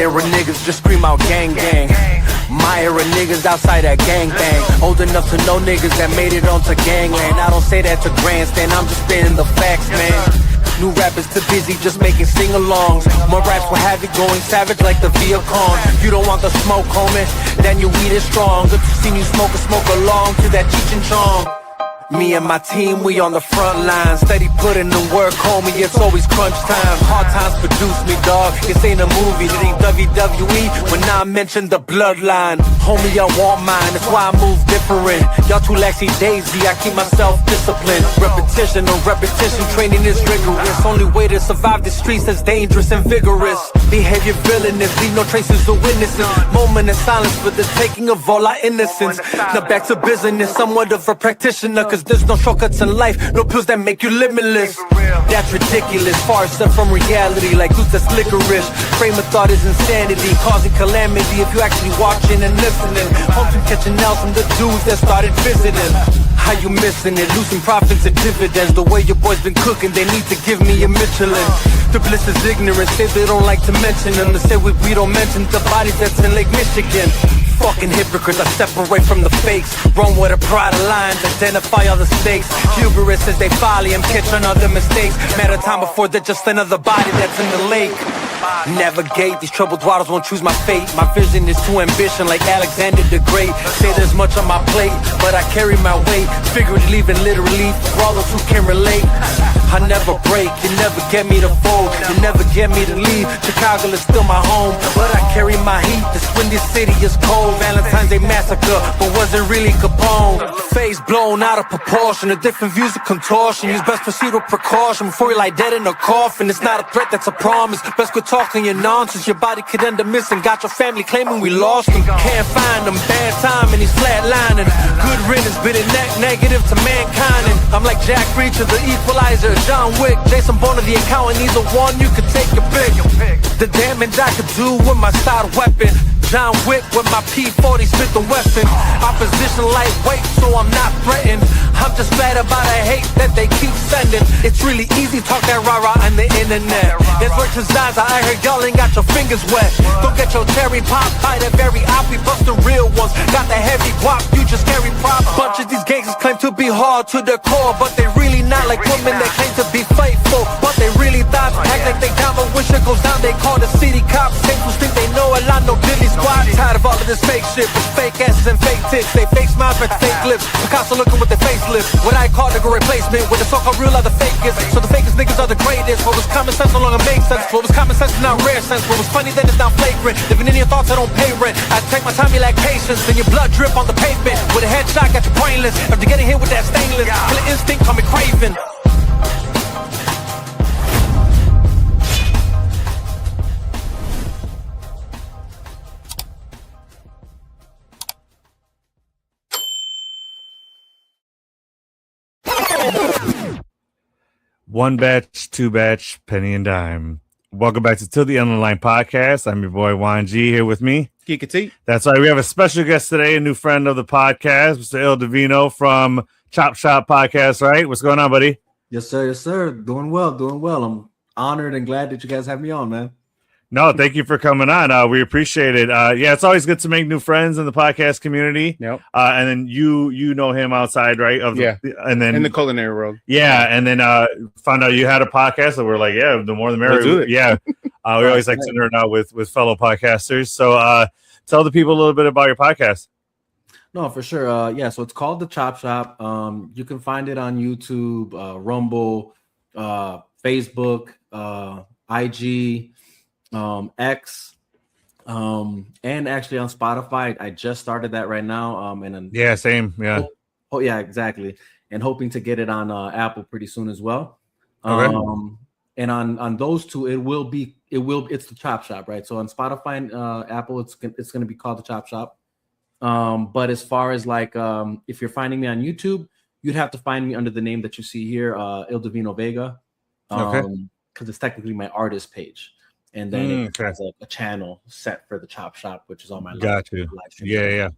era niggas just scream out gang gang. My era niggas outside that gang bang. Old enough to know niggas that made it onto gangland. I don't say that to grandstand, I'm just spitting the facts, man. New rappers too busy just making sing-alongs. More raps will have it going savage like the Viacom. You don't want the smoke, homie, then your weed is strong. Good to see you smoke along to that Cheech and Chong. Me and my team, we on the front line. Steady putting the work, homie, it's always crunch time. Hard times produce me, dog. This ain't a movie, it ain't WWE when I mention the bloodline. Homie, I want mine, that's why I move different. Y'all too laxy daisy, I keep myself disciplined. Repetition on repetition, training is rigorous. Only way to survive the streets is dangerous and vigorous. Behavior villainous, leave no traces of witnesses. Moment of silence for the taking of all our innocence. Now back to business, somewhat of a practitioner, cause there's no shortcuts in life, no pills that make you limitless. That's ridiculous, far stuff from reality, like who's that's licorice. Frame of thought is insanity, causing calamity if you actually watching and listening. Hopes and catching out from the dudes that started visiting. How you missing it? Losing profits and dividends. The way your boys been cooking, they need to give me a Michelin. The bliss is ignorant, say they don't like to mention them. They say we don't mention the bodies that's in Lake Michigan. Fucking hypocrites, I separate from the fakes. Run with a pride of lines, identify all the stakes. Hubris as they folly and catch on other mistakes. Matter of time before they're just another body that's in the lake. Navigate, these troubled waters won't choose my fate. My vision is too ambition like Alexander the Great. Say there's much on my plate, but I carry my weight. Figuratively and literally, for all those who can relate. I never break, you never get me to fold. You never get me to leave, Chicago is still my home. But I carry my heat, this windy city is cold. Valentine's Day massacre, but wasn't really Capone. Face blown out of proportion, the different views of contortion. Use best proceed with precaution before you lie dead in a coffin. It's not a threat, that's a promise. Best quit talking your nonsense, your body could end up missing. Got your family claiming we lost them. Can't find them, bad time and he's flatlining. Good riddance, been a negative to mankind. And I'm like Jack Reacher, the equalizer, John Wick, Jason Bourne, the accountant. Either one, you could take your pick. The damage I could do with my style weapon. John Wick with my P40 Smith & Wesson. Opposition lightweight, so I'm not threatened. I'm just glad about the hate that they keep sending. It's really easy talk that rah-rah on the internet. There's words eyes, I heard y'all ain't got your fingers wet. Don't get your cherry pop by the very op. We bust the real ones, got the heavy guap, you just carry prop. Bunch of these gangsters claim to be hard to the core, but they really not like women that claim to be faithful. But they really thought, act like they down, but when shit goes down, they call the city cops. Saints think they know a lot, no dilly squad. Tired of all of this fake shit, with fake asses and fake tits. They fake smiles, but fake lips. Picasso looking with their facelift. What I call the replacement, with the so-called real are the fakest. So the fakest niggas are the greatest. What was common sense no longer makes sense. What was common sense is now rare sense. What was funny then is now flagrant. Living in your thoughts, I don't pay rent. I take my time, you lack patience. Then your blood drip on the pavement. With a headshot, got you brainless. After getting hit with that stainless, killer instinct, call me Craven. One batch, two batch, penny and dime. Welcome back to Till the End of the Line podcast. I'm your boy Juan G here with me. Kika T. That's right. We have a special guest today, a new friend of the podcast, Mr. Il Divino from Chop Shop Podcast, right? What's going on, buddy? Yes, sir. Yes, sir. Doing well. I'm honored and glad that you guys have me on, man. No, thank you for coming on. We appreciate it. Yeah, it's always good to make new friends in the podcast community. Yep. And then you know him outside, right? And then in the culinary world. Yeah, and then found out you had a podcast, and we're like, yeah, the more the merrier. Let's do it. Yeah. We always like to nerd out with fellow podcasters. So tell the people a little bit about your podcast. No, for sure. Yeah, so it's called The Chop Shop. You can find it on YouTube, Rumble, Facebook, IG, X, and actually on Spotify. I just started that right now. Yeah, same. Yeah. Oh, yeah, exactly. And hoping to get it on Apple pretty soon as well. Okay. And on those two, it's The Chop Shop, right? So on Spotify and Apple, it's going to be called The Chop Shop. But as far as like, if you're finding me on YouTube, you'd have to find me under the name that you see here, Il Divino Vega. Okay. Because it's technically my artist page. And then it has a channel set for The Chop Shop, which is on my live stream. Yeah.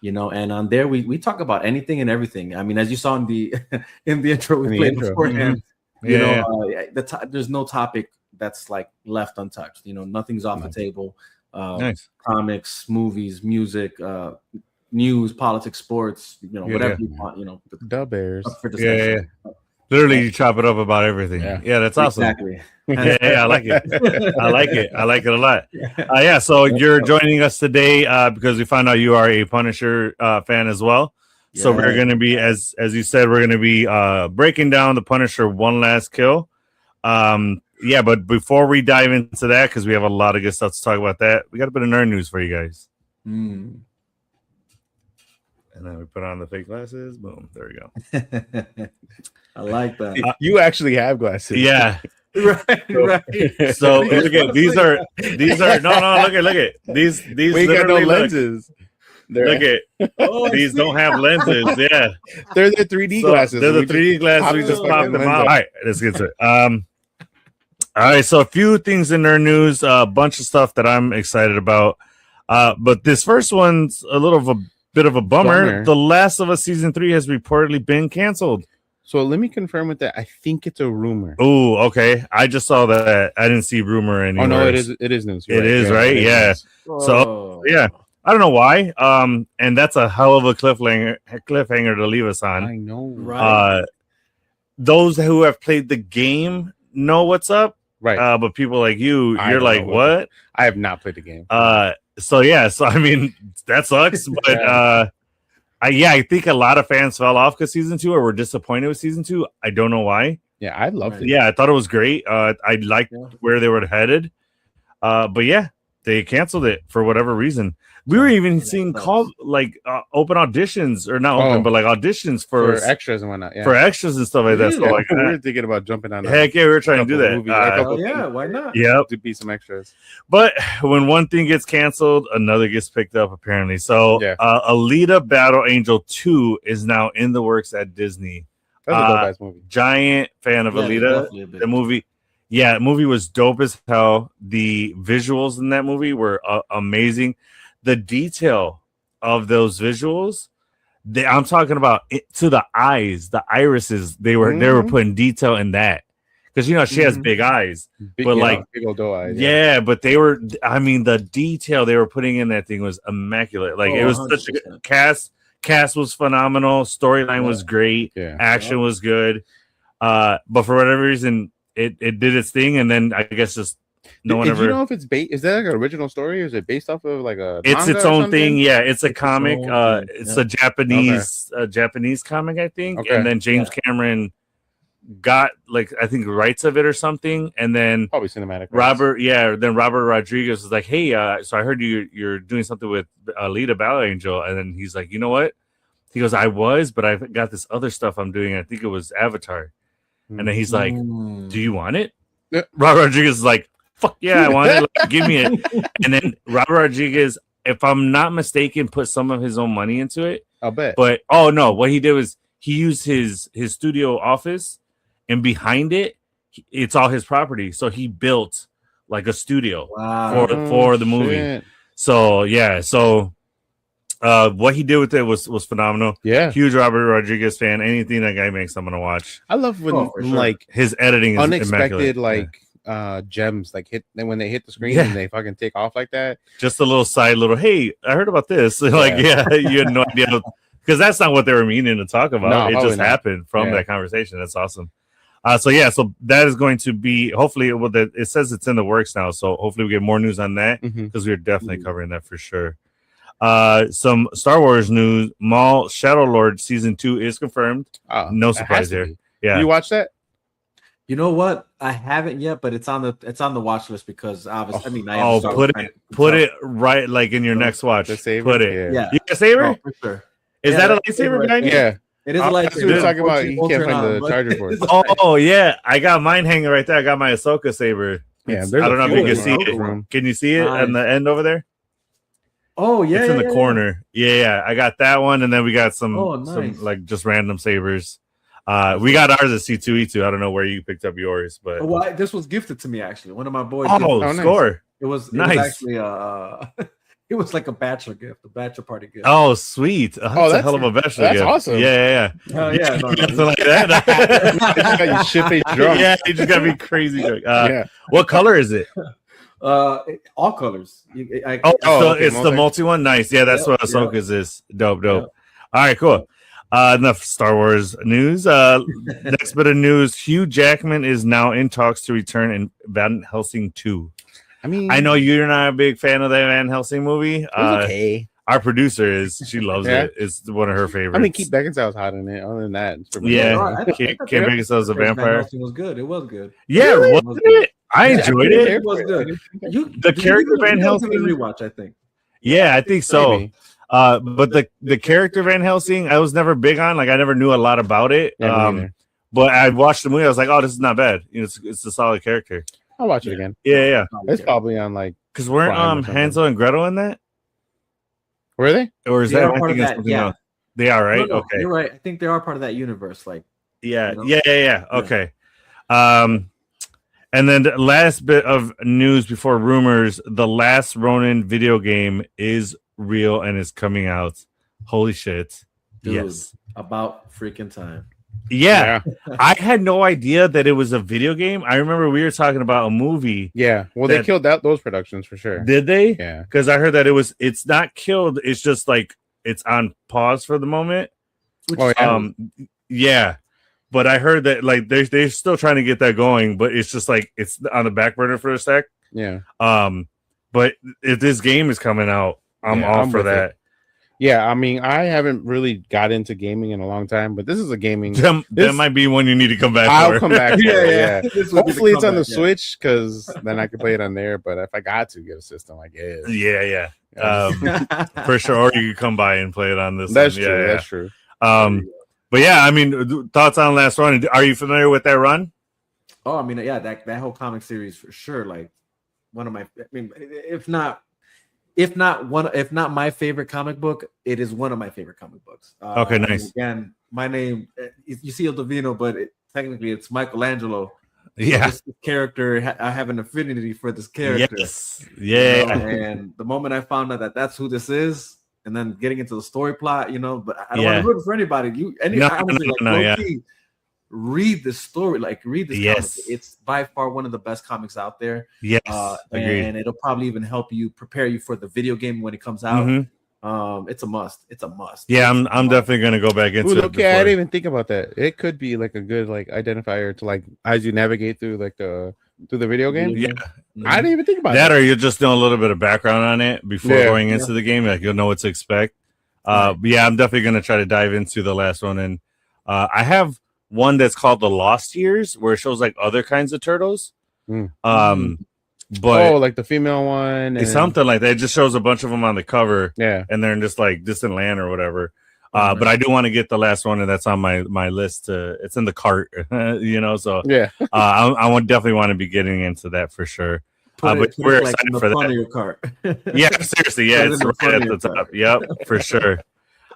You know, and on there we talk about anything and everything. I mean, as you saw in the intro we played beforehand, you know, there's no topic that's like left untouched. You know, nothing's off the table. Nice. comics, movies, music, news, politics, sports, whatever you want, The Bears. up for Yeah, discussion. Literally, you chop it up about everything. Yeah, that's awesome. Exactly. Yeah, I like it. I like it. I like it a lot. Yeah, so you're joining us today because we found out you are a Punisher fan as well. So Yeah. we're going to be, as you said, we're going to be breaking down the Punisher One Last Kill. Yeah, but before we dive into that, because we have a lot of good stuff to talk about that, we got a bit of nerd news for you guys. Mm. And then we put on the fake glasses. Boom. There we go. I like that. You actually have glasses. Yeah. right. So look at these are no look at these We got no literally lenses. Look at Oh, I these see. don't have lenses. Yeah. They're the 3D So glasses. they're the We just 3D glasses. pop We the just fucking popped them lens out. up. All right, let's get to it. All right, so a few things in their news, a bunch of stuff that I'm excited about. But this first one's a little of a bit of a bummer. The Last of Us season 3 has reportedly been canceled. So let me confirm with that. I think it's a rumor. Oh, okay. I just saw that. I didn't see rumor anymore. Oh no, it is. It is news. You're It is, right? it Yeah. news. So, yeah. I don't know why. And that's a hell of a cliffhanger to leave us on. I know. Right. Those who have played the game know what's up. Right. But people like you, I you're don't like, know what? I have not played the game. So I mean, that sucks. But I think a lot of fans fell off because season 2 or were disappointed with season 2. I don't know why. Yeah, I loved it. Yeah, I thought it was great. I liked where they were headed. But yeah, they canceled it for whatever reason. We were even seeing open auditions, or not open, but like auditions for extras and whatnot. Yeah. for extras and stuff like that. So Yeah, like, we were thinking about jumping on. heck yeah, we were trying to do that. Movies, a couple yeah, why not? Yep. to be some extras. But when one thing gets canceled, another gets picked up, apparently. So, Yeah. Alita Battle Angel 2 is now in the works at Disney. That's a dope ass movie. Giant fan of Yeah, Alita. definitely a bit. The movie, the movie was dope as hell. The visuals in that movie were amazing. The detail of those visuals, I'm talking about it, to the eyes, the irises. They were putting detail in that because she has big eyes. Big, but like big old doe eyes. yeah, but they were. I mean, the detail they were putting in that thing was immaculate. Like it was such a 100%. cast was phenomenal. Storyline was great. Yeah. Action was good. But for whatever reason, it did its thing, and then I guess just no one Did ever. you know if it's based? Is that like an original story, or is it based off of like a? It's manga its or own something? thing. Yeah, it's a It's its comic. own thing, It's yeah. a Japanese comic, I think. Okay. And then James Cameron got I think rights of it or something, and then Probably cinematic. Then Robert Rodriguez was like, "Hey, so I heard you're doing something with Alita Battle Angel," and then he's like, "You know what?" He goes, "I was, but I got this other stuff I'm doing. I think it was Avatar." And then he's like, "Do you want it?" Yeah. Robert Rodriguez is like, "Fuck yeah, I want it. Like, give me it." And then Robert Rodriguez, if I'm not mistaken, put some of his own money into it. I'll bet. But oh no, what he did was he used his studio office, and behind it, it's all his property. So he built like a studio Wow. for the movie. Shit. So yeah, what he did with it was phenomenal. Yeah, Huge Robert Rodriguez fan. Anything that guy makes, I'm gonna watch. I love when Oh, for sure. like His editing is unexpected immaculate. gems like hit when they hit the screen Yeah. and they fucking take off like that. Just a little side, hey, I heard about this. You had no idea because that's not what they were meaning to talk about. No, It probably just not. happened from Yeah. that conversation. That's awesome. So that is going to be hopefully. Well, it says it's in the works now, so hopefully we get more news on that Mhm. because we're definitely covering that for sure. Some Star Wars news: Maul Shadow Lord season 2 is confirmed. Oh, No that surprise has to there. be. Yeah, You watch that? You know what? I haven't yet, but it's on the watch list because obviously, I mean, I Oh, have Star put Wars put fan- it right like in your So, next watch. The saber? Put it. Yeah. You got a saber? Oh, for sure. Is Yeah, that a that's lightsaber right behind you? Yeah. It is Oh, like that's what we're talking about. You can't find the charger for it. Oh yeah, I got mine hanging right there. I got my Ahsoka saber. Yeah, It's- there's I don't a know if few you can of see them it. in the room. Can you see it Nice. on the end over there? Oh yeah, It's in the yeah, corner. Yeah, I got that one, and then we got some, Oh, some nice. like just random sabers. We got ours at C2E2. I don't know where you picked up yours, but yeah. Well, this was gifted to me actually. One of my boys. oh, gifted- nice. score. it was nice. actually it was like a bachelor gift, a bachelor party gift. Oh, sweet. That's a that's- hell of a bachelor that's gift. awesome. Yeah. Oh, yeah, no, Something no. like that. You ship it drunk. Yeah, you just gotta be crazy drunk. Yeah. What color is it? All colors. It's the multi one. Nice. Yeah, that's what Ahsoka's is. Dope. All right, cool. Enough Star Wars news. Next bit of news: Hugh Jackman is now in talks to return in Van Helsing 2. I mean, I know you're not a big fan of the Van Helsing movie. It was okay. Our producer is. She loves it. It's one of her favorites. I mean, Keith Beckinsale's hot in it. Other than that, it's Kim Beckinsale's a vampire. It was good. It was good. Yeah, really? Wasn't it? I enjoyed it. It was good. The character Van Helsing rewatch, I think. Yeah, I think so. Maybe. But the character Van Helsing, I was never big on. Like, I never knew a lot about it. But I watched the movie. I was like, oh, this is not bad. You know, it's a solid character. I'll watch it again. Yeah. It's probably on like because weren't Hansel and Gretel in that? Were they? Or is that part of that? Yeah, else? They are, right? No, okay, you're right. I think they are part of that universe. Like, yeah. Okay. And then the last bit of news before rumors: the Last Ronin video game is real and is coming out. Holy shit! Dude, yes, about freaking time. Yeah. I had no idea that it was a video game. I remember we were talking about a movie. Yeah, well, they killed out those productions for sure. Did they? Yeah, because I heard that it's not killed. It's just like it's on pause for the moment. Yeah. But I heard that like they're still trying to get that going, but it's just like it's on the back burner for a sec. Yeah. But if this game is coming out, I'm all for that. It. Yeah, I mean, I haven't really got into gaming in a long time, but this is a gaming. That might be one you need to come back. I'll come back. Yeah. Hopefully, it's on the Switch because then I can play it on there. But if I got to get a system, I guess. Yeah. For sure, or you could come by and play it on this. That's true. That's true. But yeah, I mean, thoughts on Last Run? Are you familiar with that run? Oh, I mean, yeah, that whole comic series for sure. Like one of my, I mean, if not my favorite comic book, it is one of my favorite comic books. Okay, nice. Again, my name, you see Il Divino, but technically it's Michelangelo. Yeah, so this character, I have an affinity for this character. Yes, yeah. You know? And the moment I found out that that's who this is, and then getting into the story plot, you know, but I don't want to root for anybody. Read the story, read this comic. It's by far one of the best comics out there. Yes, and it'll probably even help you prepare you for the video game when it comes out. Mm-hmm. It's a must. Yeah, I'm definitely gonna go back into it. Okay, I didn't even think about that. It could be like a good identifier to as you navigate through the video game. Yeah, I didn't even think about that. Or you'll just know a little bit of background on it before going into the game. Like you'll know what to expect. But yeah, I'm definitely gonna try to dive into the last one, and I have one that's called The Lost Years, where it shows like other kinds of turtles. But like the female one, it's something like that. It just shows a bunch of them on the cover. Yeah, and they're in just like distant land or whatever. But I do want to get the last one, and that's on my list. It's in the cart, you know. So yeah, I would definitely want to be getting into that for sure. But we're excited for that. Your cart. Yeah, seriously, yeah, it's right at the top. Yep, for sure.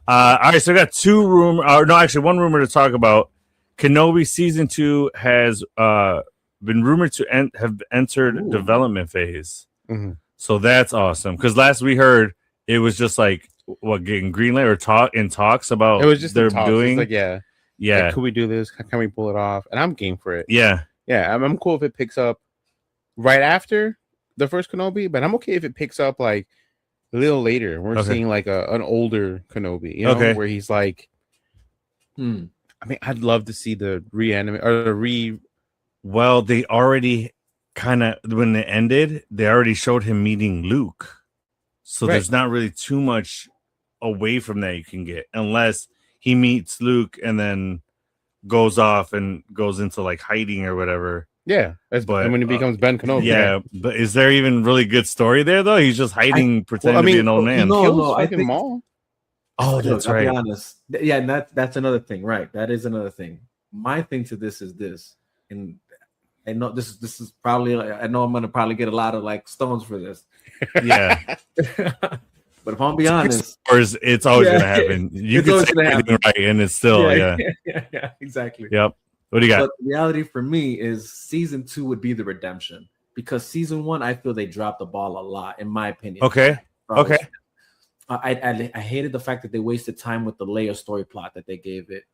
All right, so we got one rumor to talk about. Kenobi season 2 has been rumored to have entered development phase. Mm-hmm. So that's awesome. Because last we heard it was just like getting greenlit or talks about it was just they're doing. Like, yeah. Like, could we do this? Can we pull it off? And I'm game for it. Yeah. I'm cool if it picks up right after the first Kenobi, but I'm okay if it picks up like a little later. We're seeing like an older Kenobi, you know, where he's like, I mean, I'd love to see the reanimate or the Well, they already kind of when it ended, they already showed him meeting Luke, so there's not really too much away from that you can get unless he meets Luke and then goes off and goes into like hiding or whatever. Yeah, and when he becomes Ben Kenobi. Yeah, but is there even really good story there though? He's just hiding, pretending to be an old man. No, I think Maul. Oh, that's right. I'll be honest. Yeah, and that's another thing, right? That is another thing. My thing to this is this, and I know this is probably. I know I'm gonna probably get a lot of like stones for this. Yeah, but if I'm be honest, it's always gonna happen. You can say anything right, and it's still yeah, exactly. Yep. What do you got? But the reality for me is season 2 would be the redemption because season 1, I feel they dropped the ball a lot, in my opinion. Okay. I hated the fact that they wasted time with the Leia story plot that they gave it.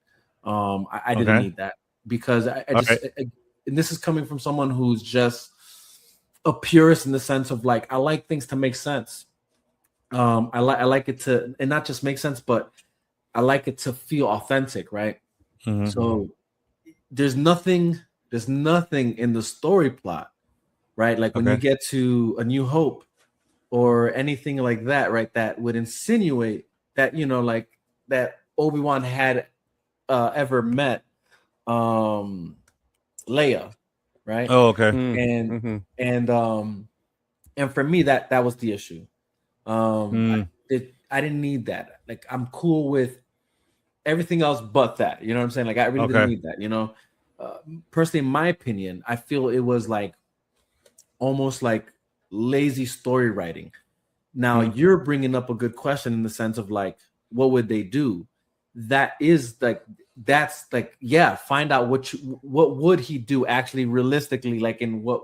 I didn't need that because I just and this is coming from someone who's just a purist in the sense of like I like things to make sense. I like it to and not just make sense, but I like it to feel authentic, right? Mhm. So there's nothing in the story plot, right? Like when you get to A New Hope or anything like that, right? That would insinuate that, you know, like that Obi-Wan had ever met Leia, right? Oh, okay. And for me that was the issue. I didn't need that. Like I'm cool with everything else but that. You know what I'm saying? Like I really didn't need that. You know, personally, in my opinion, I feel it was like almost like lazy story writing. Now you're bringing up a good question in the sense of like, what would they do? That's like, yeah, find out what would he do actually realistically, like in what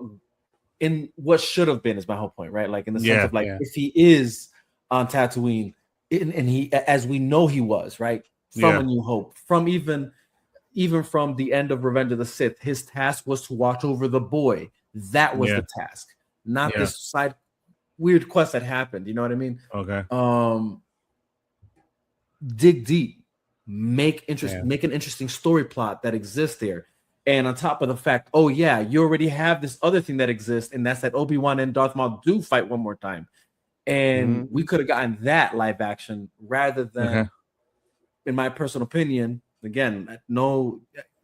should have been is my whole point, right? Like in the sense of like if he is on Tatooine and he, as we know he was, right? From A New Hope, from even from the end of Revenge of the Sith, his task was to watch over the boy. That was the task, not this side weird quest that happened. You know what I mean? Okay. Dig deep, make an interesting story plot that exists there. And on top of the fact, oh yeah, you already have this other thing that exists, and that's that Obi-Wan and Darth Maul do fight one more time. And we could have gotten that live action rather than, in my personal opinion, again, no,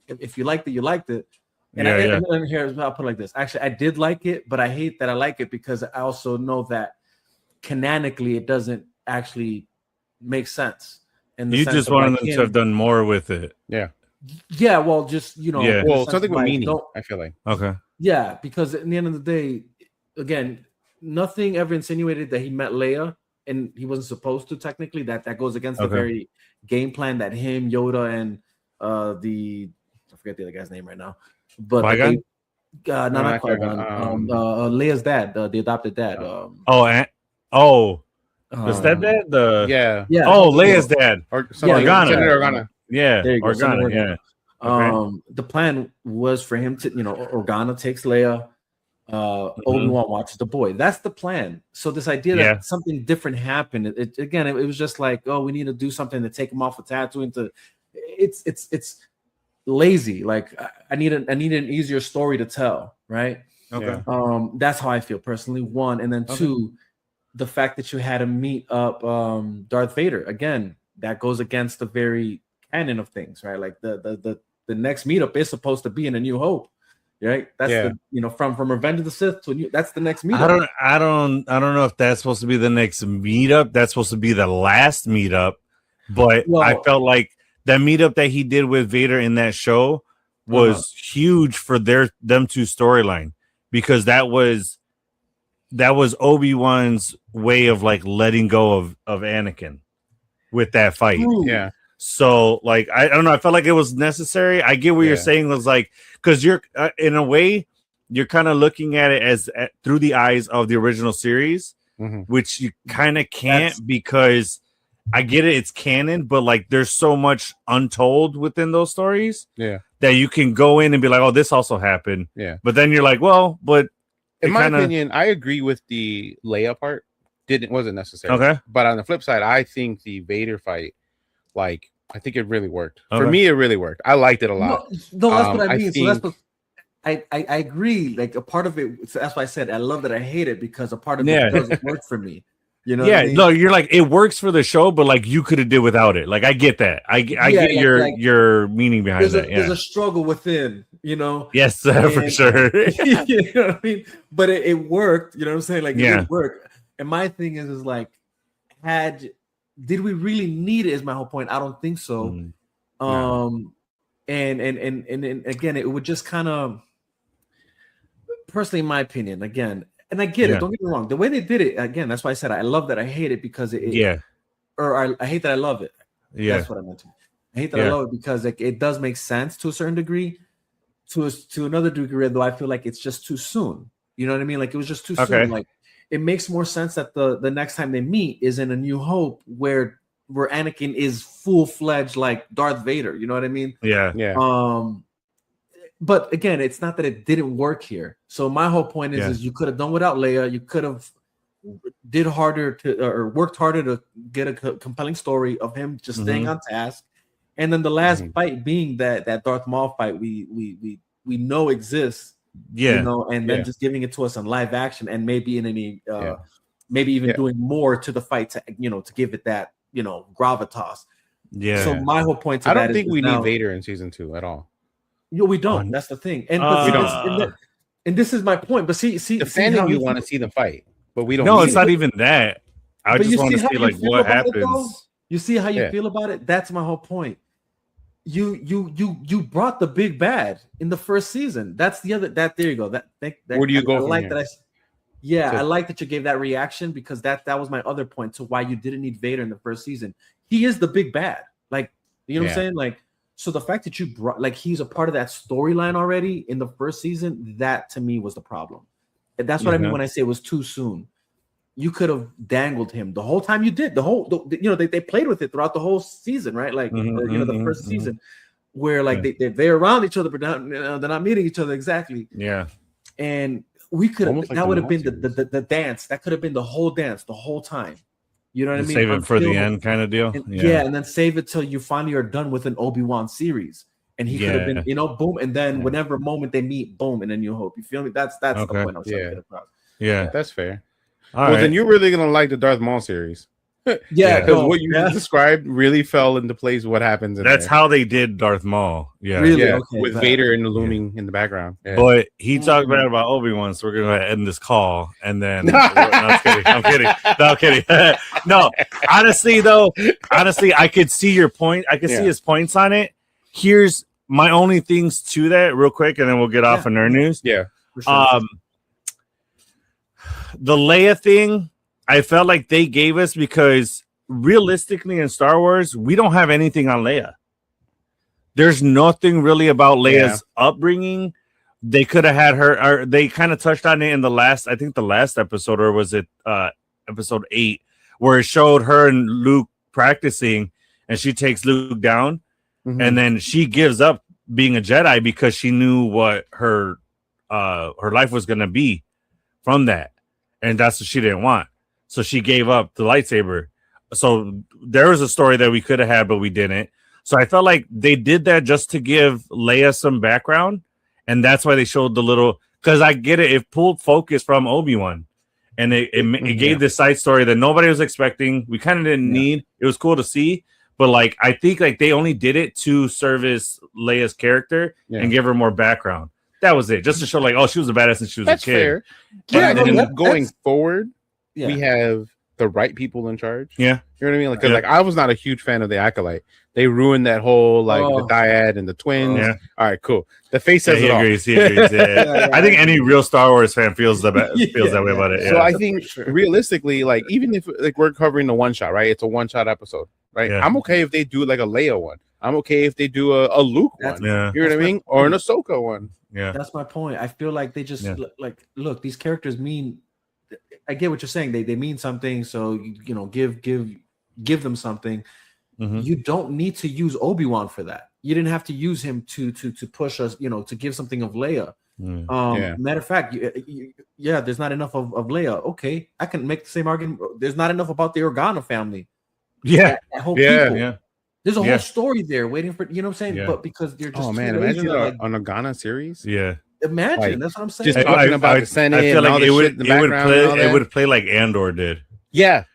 if you liked it, you liked it. And and here I'll put it like this. Actually, I did like it, but I hate that I like it because I also know that canonically it doesn't actually make sense. You just wanted them to have done more with it. Yeah, well, just, you know, well, something with meaning, I feel like. Okay. Yeah, because at the end of the day, again, nothing ever insinuated that he met Leia, and he wasn't supposed to technically. That goes against the very game plan that him, Yoda, and I forget the other guy's name right now. But not Qui-Gon. Leia's dad, the adopted dad. The stepdad? Leia's dad. Organa. Yeah, there you go. Organa. Yeah. Okay. The plan was for him to, Organa takes Leia, Obi-Wan watches the boy. That's the plan. So this idea that something different happened, it was just like, oh, we need to do something to take him off of Tatooine. It's lazy. Like I need an easier story to tell, right? Okay. That's how I feel personally. One, and then two, the fact that you had to meet up Darth Vader again, that goes against the very canon of things, right? Like the next meetup is supposed to be in A New Hope, right? That's from Revenge of the Sith to that's the next meetup. I don't know if that's supposed to be the next meetup. That's supposed to be the last meetup, but I felt like that meetup that he did with Vader in that show was huge for them two storyline, because that was Obi-Wan's way of like letting go of Anakin with that fight. Ooh. Yeah. So like I don't know, I felt like it was necessary. I get what you're saying, was like, because you're in a way you're kind of looking at it as through the eyes of the original series, which you kind of can't, because I get it, it's canon, but like there's so much untold within those stories that you can go in and be like, oh, this also happened. Yeah. But then you're like, well, but in my opinion, I agree with the Leia part. Wasn't necessary. Okay. But on the flip side, I think the Vader fight, like, I think it really worked. For me, it really worked. I liked it a lot. No, that's what I mean. So that's what I agree. Like a part of it, so that's why I said I love that I hate it, because a part of it doesn't work for me. You know? Yeah, no, you're like, it works for the show, but like you could have did without it. Like I get that. I get your meaning behind that. There's a struggle within, Yes, for sure. You know what I mean? But it worked. You know what I'm saying? Like it worked. And my thing is like, did we really need it? Is my whole point. I don't think so. And again, it would just kind of, personally, in my opinion, again. And I get it. Don't get me wrong. The way they did it, again, that's why I said I love that I hate it, because I hate that I love it. Yeah, that's what I meant to. I hate that I love it because it does make sense to a certain degree. To another degree, though, I feel like it's just too soon. You know what I mean? Like it was just too soon. Like it makes more sense that the next time they meet is in A New Hope, where Anakin is full-fledged like Darth Vader. You know what I mean? Yeah. but again, it's not that it didn't work here. So my whole point is you could have done without Leia. You could have worked harder to get a compelling story of him just staying on task. And then the last fight being that Darth Maul fight we know exists. Yeah. You know, and then just giving it to us in live action and maybe in any maybe even doing more to the fight to to give it that, gravitas. Yeah. So my whole point to I that don't think is we now, need Vader in season 2 at all. We don't. That's the thing. And and this is my point. But see the fandom, you want to see them fight, but we don't. No, it's not even that. I just want to see like what happens. You see how you feel about it? That's my whole point. You brought the big bad in the first season. That's the other. There you go. Where do you go from like here? I like that you gave that reaction because that was my other point to why you didn't need Vader in the first season. He is the big bad. Like, you know what I'm saying? Like, so the fact that you brought, like, he's a part of that storyline already in the first season, that to me was the problem. And that's what I mean when I say it was too soon. You could have dangled him the whole time you did. They played with it throughout the whole season, right? Like, the first season where like they're around each other, but they're not meeting each other exactly. Yeah. And we could have, that would have been the dance. That could have been the whole dance the whole time. You know what I mean? Save it for the end kind of deal. And then save it till you finally are done with an Obi-Wan series. And he could have been, boom, and then whenever moment they meet, boom, and then you hope. You feel me? That's the point I'm trying to get across. Yeah, that's fair. All right. Then you're really gonna like the Darth Maul series. Because what you described really fell into place. What happens? That's how they did Darth Maul. Yeah, really? With Vader and looming in the background. Yeah. But he talked bad about Obi-Wan, so we're gonna end this call and then. I'm kidding. No, I'm kidding. No, honestly, I could see your point. I could see his points on it. Here's my only things to that, real quick, and then we'll get off of nerd news. Yeah. Sure. The Leia thing, I felt like they gave us because realistically in Star Wars, we don't have anything on Leia. There's nothing really about Leia's upbringing. They could have had her, or they kind of touched on it in the last episode, or was it episode 8, where it showed her and Luke practicing, and she takes Luke down, and then she gives up being a Jedi because she knew what her life was going to be from that, and that's what she didn't want. So she gave up the lightsaber. So there was a story that we could have had, but we didn't. So I felt like they did that just to give Leia some background. And that's why they showed the little, because I get it. It pulled focus from Obi-Wan. And it gave this side story that nobody was expecting. We kind of didn't need. It was cool to see. But like, I think like they only did it to service Leia's character and give her more background. That was it. Just to show like, oh, she was a badass and she was a kid. Fair. Yeah, then going forward, we have the right people in charge. Yeah. You know what I mean? Like, cause like I was not a huge fan of the Acolyte. They ruined that whole the dyad and the twins. Yeah. All right, cool. The face says it all. He agrees. Yeah. I think any real Star Wars fan feels that way about it. Yeah. So I think realistically, like even if like we're covering the one shot, right? It's a one shot episode, right? Yeah. I'm okay if they do like a Leia one. I'm okay if they do a Luke one. Yeah. You know what I mean? Or an Ahsoka one. Yeah. That's my point. I feel like they just like look, these characters mean. I get what you're saying. They mean something. So give them something. Mm-hmm. You don't need to use Obi-Wan for that. You didn't have to use him to push us, to give something of Leia. Matter of fact, there's not enough of Leia. Okay, I can make the same argument. There's not enough about the Organa family. Yeah, that whole people. Yeah. There's a whole story there waiting for, you know what I'm saying? Yeah. But because they're just imagine an Organa series. Yeah. Imagine, that's what I'm saying. Just talking about the Senate. I feel like it would play like Andor did. Yeah.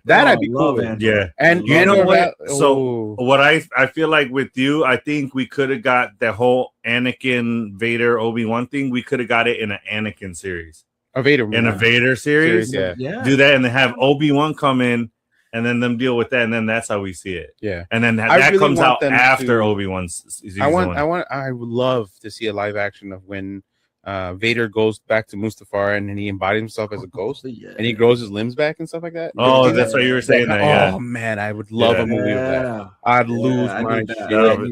That'd be cool. Yeah, and you know what? So what I feel like with you, I think we could have got the whole Anakin Vader Obi-Wan thing. We could have got it in an Anakin series, a Vader series. Yeah. Do that and then have Obi-Wan come in, and then them deal with that, and then that's how we see it. Yeah, and then that really comes out after Obi-Wan's season. I would love to see a live action of when Vader goes back to Mustafar and then he embodies himself as a ghost and he grows his limbs back and stuff like that. Oh, that's what you were saying. Oh man, I would love a movie of that. I'd lose my shit.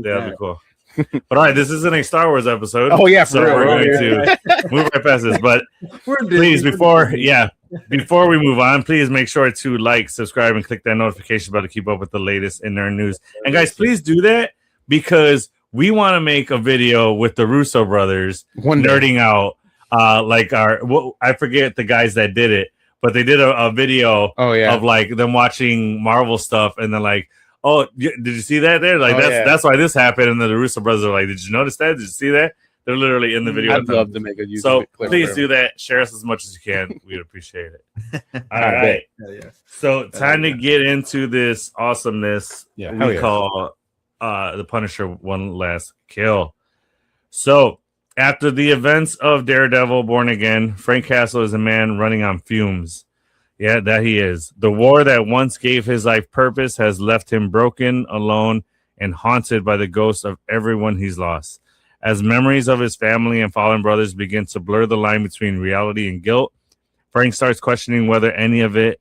That'd be cool. But all right, this isn't a Star Wars episode. Oh yeah, so we're going to move right past this. But please, before we move on, please make sure to like, subscribe, and click that notification bell to keep up with the latest in nerd news. And guys, please do that because we want to make a video with the Russo brothers nerding out. I forget the guys that did it, but they did a video of like them watching Marvel stuff, and then like, oh, did you see that there? Like that's why this happened. And then the Russo brothers are like, did you notice that? Did you see that? They're literally in the video. I'd love to make a YouTube so clip. Please do that. Share us as much as you can. We'd appreciate it. All right. So time to get into this awesomeness we call the Punisher One Last Kill. So after the events of Daredevil Born Again, Frank Castle is a man running on fumes. Yeah, that he is. The war that once gave his life purpose has left him broken, alone, and haunted by the ghosts of everyone he's lost. As memories of his family and fallen brothers begin to blur the line between reality and guilt, Frank starts questioning whether any of it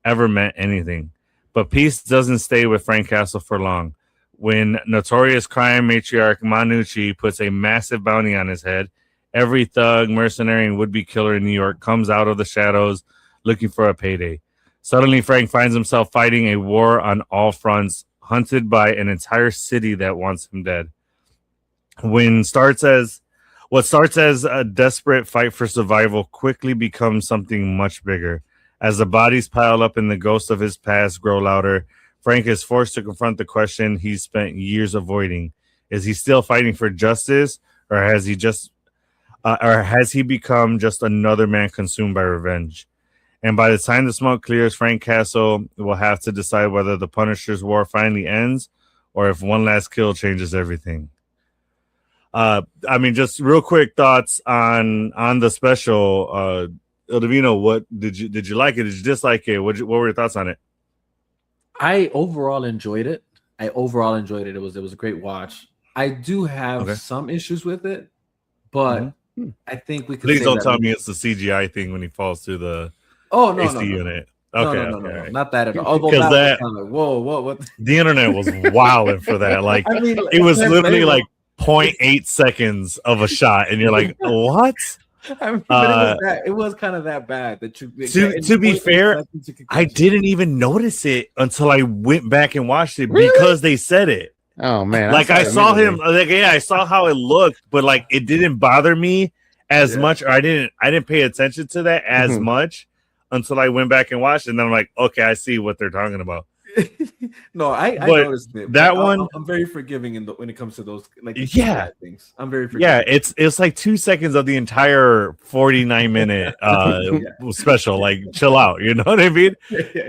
ever meant anything. But peace doesn't stay with Frank Castle for long. When notorious crime matriarch Manucci puts a massive bounty on his head, every thug, mercenary, and would-be killer in New York comes out of the shadows looking for a payday. Suddenly, Frank finds himself fighting a war on all fronts, hunted by an entire city that wants him dead. What starts as a desperate fight for survival quickly becomes something much bigger. As the bodies pile up and the ghosts of his past grow louder, Frank is forced to confront the question he's spent years avoiding. Is he still fighting for justice, or has he become just another man consumed by revenge? And by the time the smoke clears, Frank Castle will have to decide whether the Punisher's war finally ends or if one last kill changes everything. Just real quick thoughts on the special. Il Divino, what did you like it? Did you dislike it? What were your thoughts on it? I overall enjoyed it. It was a great watch. I do have some issues with it, but I think we could. Please don't tell me it's the CGI thing when he falls through the AC unit. No, not that at all. Because that what? The internet was wilding for that. Like it was literally like 0.8 seconds of a shot, and you're like, what? It was kind of that bad. To be fair, I didn't even notice it until I went back and watched it because they said it. Oh man! Like I saw him. I saw how it looked, but like it didn't bother me as much. Or I didn't pay attention to that as much until I went back and watched it. And then I'm like, okay, I see what they're talking about. No, I noticed it. That one, I'm very forgiving when it comes to those things. I'm very forgiving. Yeah, it's like 2 seconds of the entire 49-minute special. Like, chill out, you know what I mean?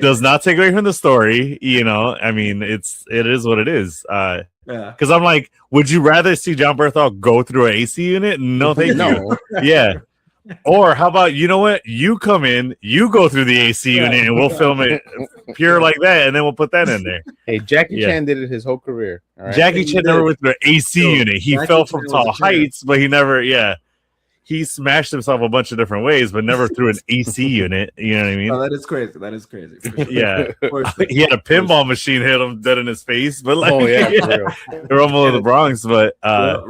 Does not take away from the story, you know. I mean, it is what it is. Because I'm like, would you rather see John Berthal go through an AC unit? No, thank you. Yeah. Or how about, you know what? You come in, you go through the AC unit, and we'll film it pure like that, and then we'll put that in there. Hey, Jackie Chan did it his whole career. All right? Jackie Chan never went through an AC unit. He fell from tall heights, but he never, he smashed himself a bunch of different ways, but never through an AC unit. You know what I mean? Oh, that is crazy. Sure. Yeah. He had a pinball machine hit him dead in his face, but like, the Rumble of the Bronx. But all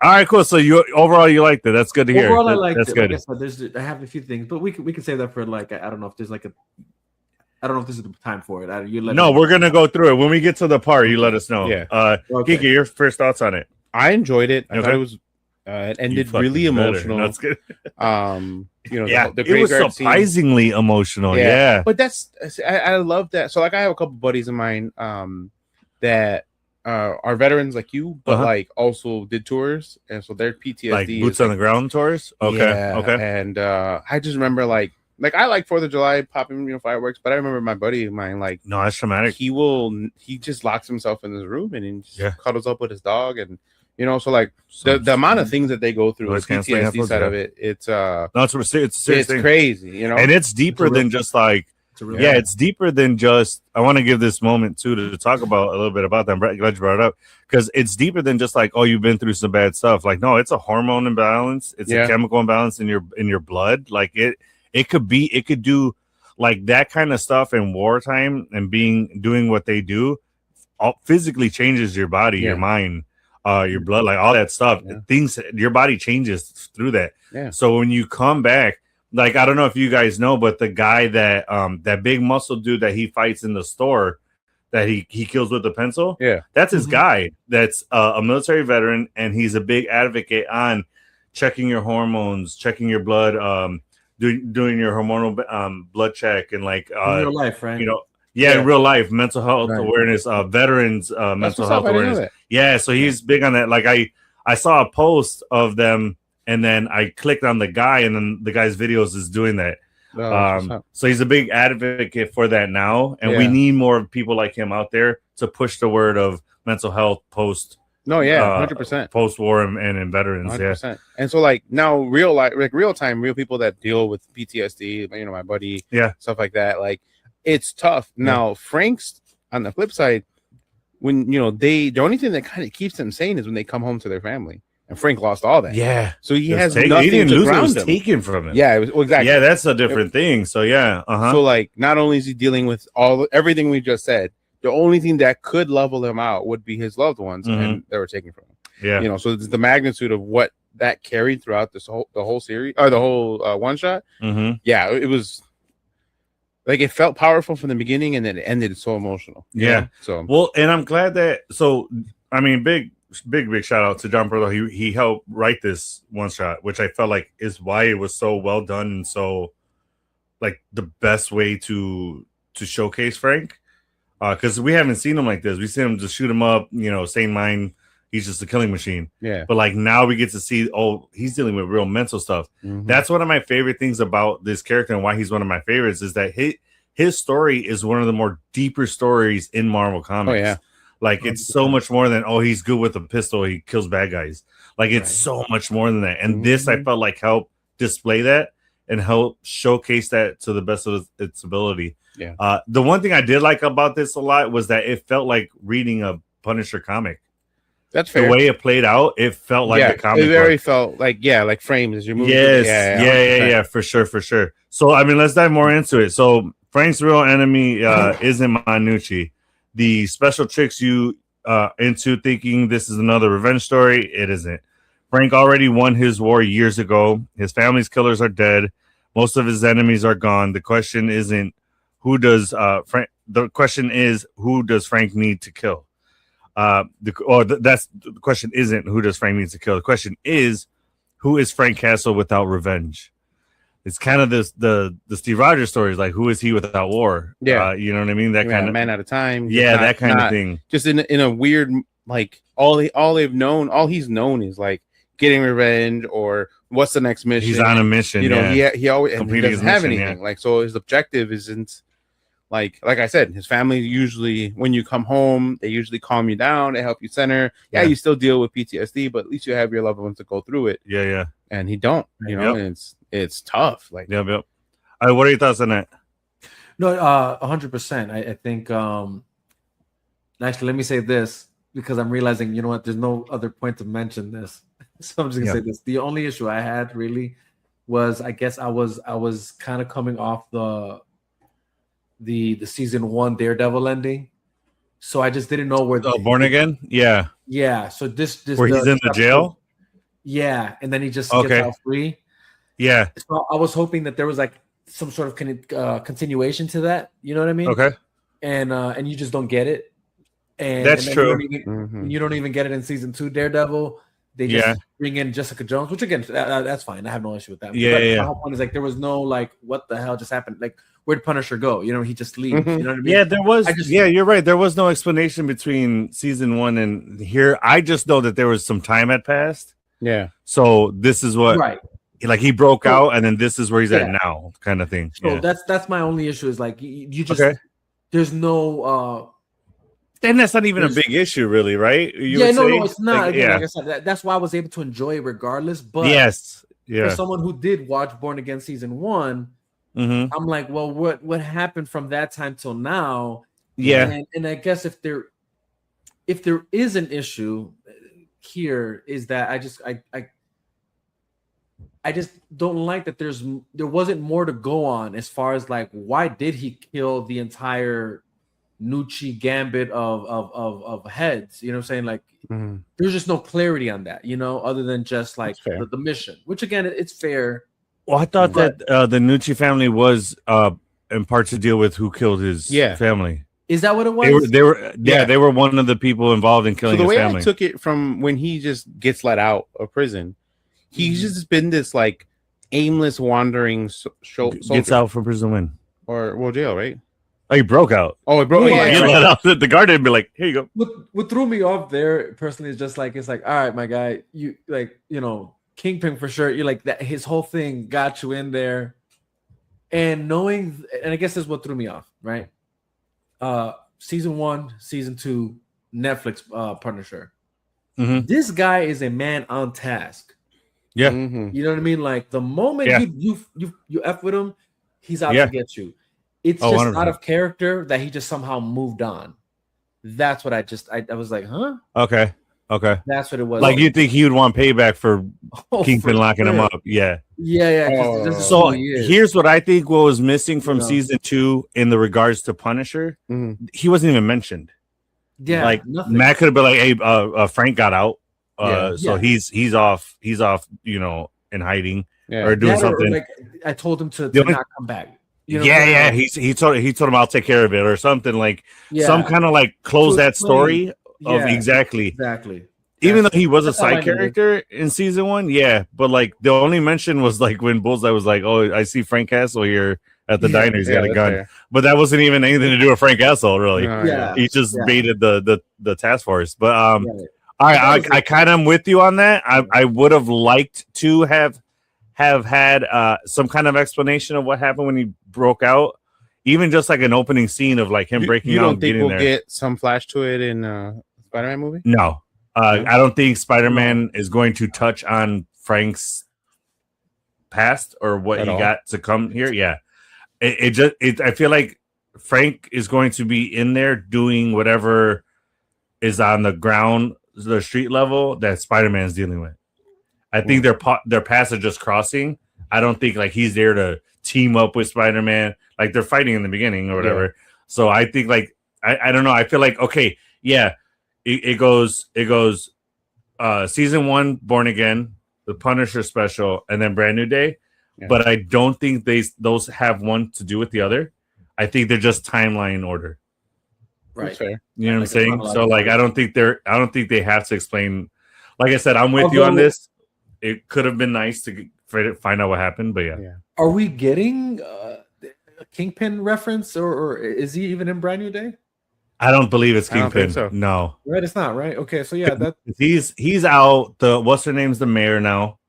right, cool. So overall you liked it. That's good to hear. Overall, I liked That's it. good. Like I said, I have a few things, but we can save that for like I don't know if there's like I don't know if this is the time for it. We're gonna go through it when we get to the part. You let us know. Yeah. Kiki, your first thoughts on it? I enjoyed it. I thought it was. It ended really emotional. That's good. The it was surprisingly emotional. Yeah, but I love that. So like, I have a couple buddies of mine that are veterans like you, but like also did tours, and so their PTSD, like boots on the ground tours. Okay. And I just remember like I like 4th of July popping fireworks, but I remember my buddy of mine no, that's traumatic. He just locks himself in his room and he just cuddles up with his dog and. So like the amount of things that they go through, the PTSD side of it, it's crazy, and it's deeper than just like, it's deeper than just. I want to give this moment too to talk about a little bit about that. I'm glad you brought it up because it's deeper than just like, oh, you've been through some bad stuff. Like, no, it's a hormone imbalance, it's a chemical imbalance in your blood. Like it could do like that kind of stuff in wartime and doing what they do, physically changes your body, your mind. Your blood, like all that stuff, things, your body changes through that. Yeah. So when you come back, like, I don't know if you guys know, but the guy that big muscle dude that he fights in the store, that he kills with the pencil. Yeah, that's his guy. That's a military veteran, and he's a big advocate on checking your hormones, checking your blood, doing your hormonal blood check, and like in real life, right? You know, in real life, mental health awareness, veterans, mental health awareness. Yeah, so he's big on that. Like I saw a post of them, and then I clicked on the guy, and then the guy's videos is doing that. So he's a big advocate for that now, and we need more people like him out there to push the word of mental health post. 100% post war and in veterans. 100%. Yeah, and so like now, real life, like real time, real people that deal with PTSD, you know, my buddy, stuff like that. Like it's tough. Now Frank's on the flip side, when you know the only thing that kind of keeps them sane is when they come home to their family. And Frank lost all that. Yeah. So he has nothing he didn't to lose ground it. It was him. taken from him. Yeah, exactly. Yeah, that's a different thing. So So like, not only is he dealing with everything we just said, the only thing that could level him out would be his loved ones, and they were taken from him. Yeah. You know, so it's the magnitude of what that carried throughout the whole series or the whole one shot. Yeah, it was like it felt powerful from the beginning, and then it ended so emotional. Yeah. Know? So well, and I'm glad that. So I mean, big shout out to John Perlo. He helped write this one shot, which I felt like is why it was so well done and so like the best way to showcase Frank. Because we haven't seen him like this. We seen him just shoot him up, you know, sane mind. He's just a killing machine. Yeah. But like now we get to see, he's dealing with real mental stuff. That's one of my favorite things about this character and why he's one of my favorites is that his story is one of the more deeper stories in Marvel Comics. Oh yeah. Like it's so much more than he's good with a pistol, he kills bad guys. Like it's so much more than that. And this I felt like helped display that and help showcase that to the best of its ability. Yeah. The one thing I did like about this a lot was that it felt like reading a Punisher comic. That's fair. The way it played out, it felt like a comic. It very felt like like frames as you're moving. Yes, yeah, for sure. So I mean, let's dive more into it. So Frank's real enemy isn't Manucci. The special tricks you into thinking this is another revenge story. It isn't. Frank already won his war years ago. His family's killers are dead. Most of his enemies are gone. The question isn't Frank. The question is who does Frank need to kill? The question isn't who does Frank need to kill. The question is who is Frank Castle without revenge? It's kind of the Steve Rogers stories, like who is he without war? Yeah, you know what I mean. That kind of man at a time. Yeah, that kind of thing. Just in a weird like all he's known is like getting revenge or what's the next mission. He's on a mission. You know, he always he doesn't have mission, anything. Like so, his objective isn't like I said. His family usually when you come home, they usually calm you down, they help you center. Yeah, you still deal with PTSD, but at least you have your loved ones to go through it. Yeah. And he don't. You know, and it's tough. Like yep. All right, what are your thoughts on that? No, 100%. I think actually let me say this because I'm realizing, you know what, there's no other point to mention this. So I'm just gonna say this. The only issue I had really was I guess I was kind of coming off the season 1 Daredevil ending. So I just didn't know where Born Again? Yeah. So this where he's in the jail? Yeah, and then he just gets out free. Yeah. So I was hoping that there was like some sort of continuation to that. You know what I mean? Okay. And you just don't get it. And that's true. You don't even get it in season 2 Daredevil. They just bring in Jessica Jones, which again, that's fine. I have no issue with that. Yeah. My whole point is like there was no like what the hell just happened? Like where'd Punisher go? You know, he just leaves. You know what I mean? Yeah, there was. You're right. There was no explanation between season 1 and here. I just know that there was some time had passed. Yeah. So this is what like he broke out, and then this is where he's at now, kind of thing. So that's my only issue is like you just there's no then that's not even a big issue, really, right? No, it's not. Like, like I said, that's why I was able to enjoy it regardless. But for someone who did watch Born Again season 1, I'm like, well, what happened from that time till now? Yeah, and I guess if there is an issue here is that I just don't like that there wasn't more to go on as far as like why did he kill the entire Nucci gambit of heads, you know what I'm saying? Like there's just no clarity on that, you know, other than just like the mission, which again it's fair. Well, I thought that the Nucci family was in part to deal with who killed his family. Is that what it was? They were one of the people involved in killing so the his way family. I took it from when he just gets let out of prison, he's just been this like aimless wandering soldier. Gets out from prison when? Or jail, right? Oh, he broke out. Oh, it broke. Yeah, Yeah, He right. let out. The guard didn't be like, here you go. What threw me off there personally is just like it's like, all right, my guy, you like, you know, Kingpin for sure. You're like that. His whole thing got you in there, and knowing, and I guess that's what threw me off, right? Season 1, season 2, Netflix Punisher. Mhm. This guy is a man on task. Yeah. Mhm. You know what I mean? Like the moment Yeah. you F with him, he's out Yeah. to get you. It's Oh, just 100%. out of character that he just somehow moved on. That's what I was like, huh? Okay. That's what it was. Like you think he would want payback for Oh, Kingpin for locking him sure. up? Yeah. Yeah. Oh. This is So who he is. here's what I think: what was missing from You know. season 2 in the regards to Punisher, Mhm. he wasn't even mentioned. yeah, Like nothing. Matt could have been like, "Hey, Frank got out, Yeah. so Yeah. he's off, you know, in hiding Yeah. or doing That or, something." like I told him to The only- not come back. You know what I'm yeah. saying? He told him I'll take care of it or something like Yeah. some kind of like close To that explain. story of Yeah, exactly. Exactly. Even though he was a That's all I side needed. character in season 1, yeah, but like the only mention was like when Bullseye was like, "Oh, I see Frank Castle here at the Yeah, diner. He's got a that's gun," fair. but that wasn't even anything to do with Frank Castle, really. No, Yeah. He just Yeah. baited the task force. But Right. I kind of am with you on that. I would have liked to have had some kind of explanation of what happened when he broke out, even just like an opening scene of like him breaking You out don't and think getting we'll there. get some flash to it in Spider-Man movie? No, No? I don't think Spider-Man is going to touch on Frank's past or what At he all? got to come here. Yeah, I feel like Frank is going to be in there doing whatever is on the ground, the street level that Spider-Man's dealing with. I think their paths are just crossing. I don't think like he's there to team up with Spider-Man. Like they're fighting in the beginning or whatever. Yeah. So I think like I don't know. I feel like okay, yeah, it goes season 1 Born Again, the Punisher special, and then Brand New Day. Yeah. But I don't think those have one to do with the other. I think they're just timeline order. Right. That's fair. You know what I'm Like a saying? So chronological like I don't think they have to explain. Like I said, I'm with you on Although- this. It could have been nice to find out what happened, but yeah. Are we getting a Kingpin reference, or is he even in Brand New Day? I don't believe it's I don't think Kingpin. so. No. Right, it's not right. Okay, so yeah, that He's out. The what's her name's the mayor now.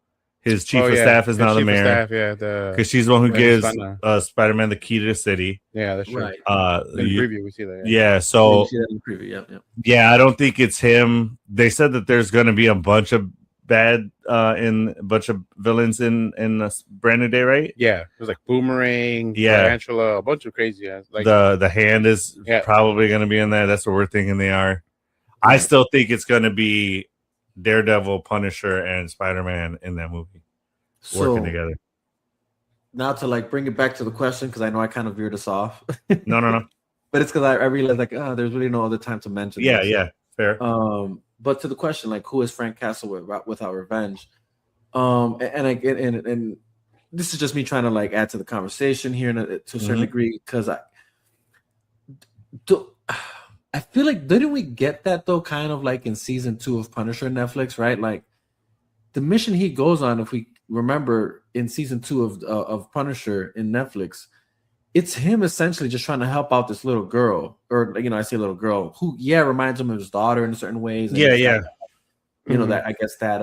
His chief of staff is His now the chief of mayor staff, yeah, the because she's the one who Right, gives Savannah. Spider-Man the key to the city. yeah, that's true. right. In the preview, we see that. Yeah, so You see that in the preview. Yeah. yeah, I don't think it's him. They said that there's going to be a bunch of villains in Brand New Day, right? Yeah, there's like Boomerang, Yeah. Tarantula, a bunch of crazy ass. Like The hand is Yeah. probably going to be in there. That's what we're thinking they are. I still think it's going to be Daredevil, Punisher, and Spider-Man in that movie So working together. now to like bring it back to the question, because I know I kind of veered us off, No. but it's because I realized like there's really no other time to mention. Yeah, this. yeah, fair. But to the question, like, who is Frank Castle without revenge? And this is just me trying to like add to the conversation here to a certain Mhm. degree, because I feel like didn't we get that though, kind of like in season 2 of Punisher Netflix, right? Like the mission he goes on, if we remember in season 2 of Punisher in Netflix, it's him essentially just trying to help out this little girl, or I say little girl who reminds him of his daughter in certain ways. And Yeah, it's yeah. like, that I guess that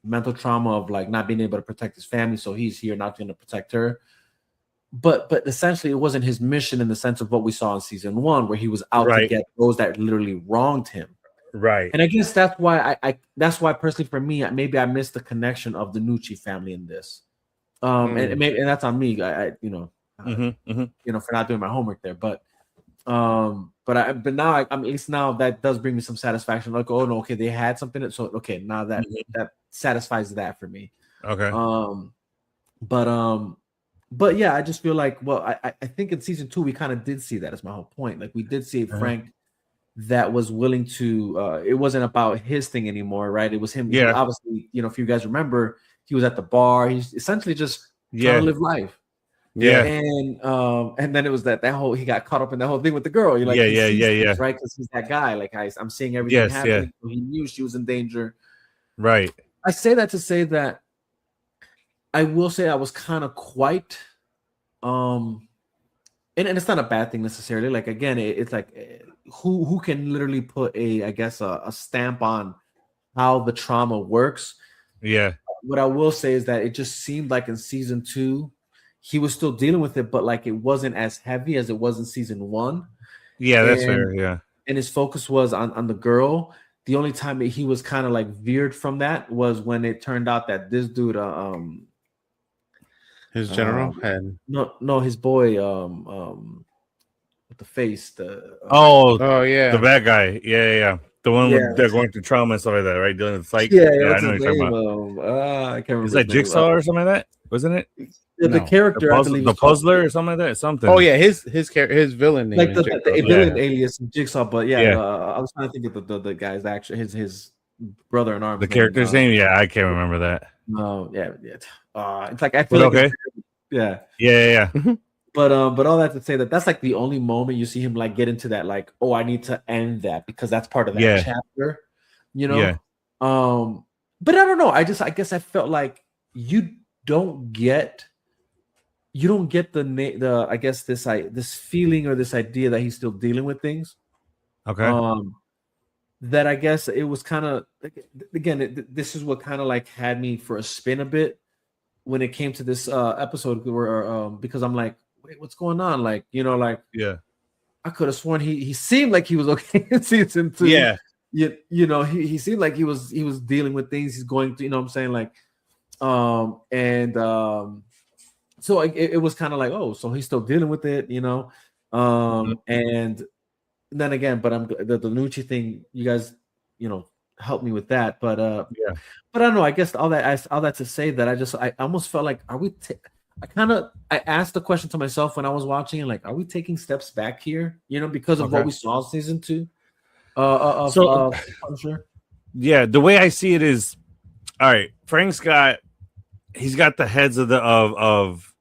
mental trauma of like not being able to protect his family, so he's here not going to protect her. But essentially, it wasn't his mission in the sense of what we saw in season 1, where he was out to Right. get those that literally wronged him. Right. And I guess that's why that's why personally for me, maybe I missed the connection of the Nucci family in this. And that's on me. For not doing my homework there, but now I'm at least now that does bring me some satisfaction. Like, oh no, okay, they had something. So okay, now that satisfies that for me. Okay. But yeah, I just feel like, well, I think in season 2 we kind of did see that. That's my whole point. Like we did see Frank that was willing to. It wasn't about his thing anymore, right? It was him. Yeah. Obviously, if you guys remember, he was at the bar. He's essentially just trying to live life. Yeah. And then it was that whole he got caught up in that whole thing with the girl. You're like, yeah. right? Because he's that guy. Like I'm seeing everything Yes, happening. So he knew she was in danger. Right. I say that to say that I will say I was kind of quite and it's not a bad thing necessarily. Like again, it's like who can literally put a stamp on how the trauma works. Yeah. What I will say is that it just seemed like in season 2 he was still dealing with it, but like it wasn't as heavy as it was in season 1. Yeah, that's fair. Yeah. And his focus was on the girl. The only time that he was kind of like veered from that was when it turned out that this dude his general had no his boy with the face oh yeah, the bad guy. Yeah. The one with they're going through trauma and stuff like that, right? Dealing with psych. I know what you're talking about. I can't remember. Is that Jigsaw or something like that? Wasn't it? The character, the puzzler or something like that. Something. Oh yeah, his villain name, like the villain alias Jigsaw. But I was trying to think of the guy's actually his brother in arms. The character's name. Yeah, I can't remember that. No, yeah. It's like I feel like okay. Yeah. But all that to say that's like the only moment you see him like get into that like, oh, I need to end that because that's part of that chapter, you know. Yeah. But I don't know. I guess I felt like you don't get the I guess this feeling or this idea that he's still dealing with things. Okay. That I guess it was kind of again. This is what kind of like had me for a spin a bit when it came to this episode where because I'm like, wait, what's going on? Like, you know, like I could have sworn he seemed like he was okay in season 2. Yeah. You know, he seemed like he was dealing with things. He's going through, you know what I'm saying? Like, so it was kind of like, oh, so he's still dealing with it, you know? And then again, but the Nucci thing, you guys, you know, helped me with that. But but I don't know. I guess all that to say that I almost felt like, are we? I asked the question to myself when I was watching, like, are we taking steps back here? You know, because of what we saw in season 2. Punisher. Yeah, the way I see it is, all right. Frank's he's got the heads of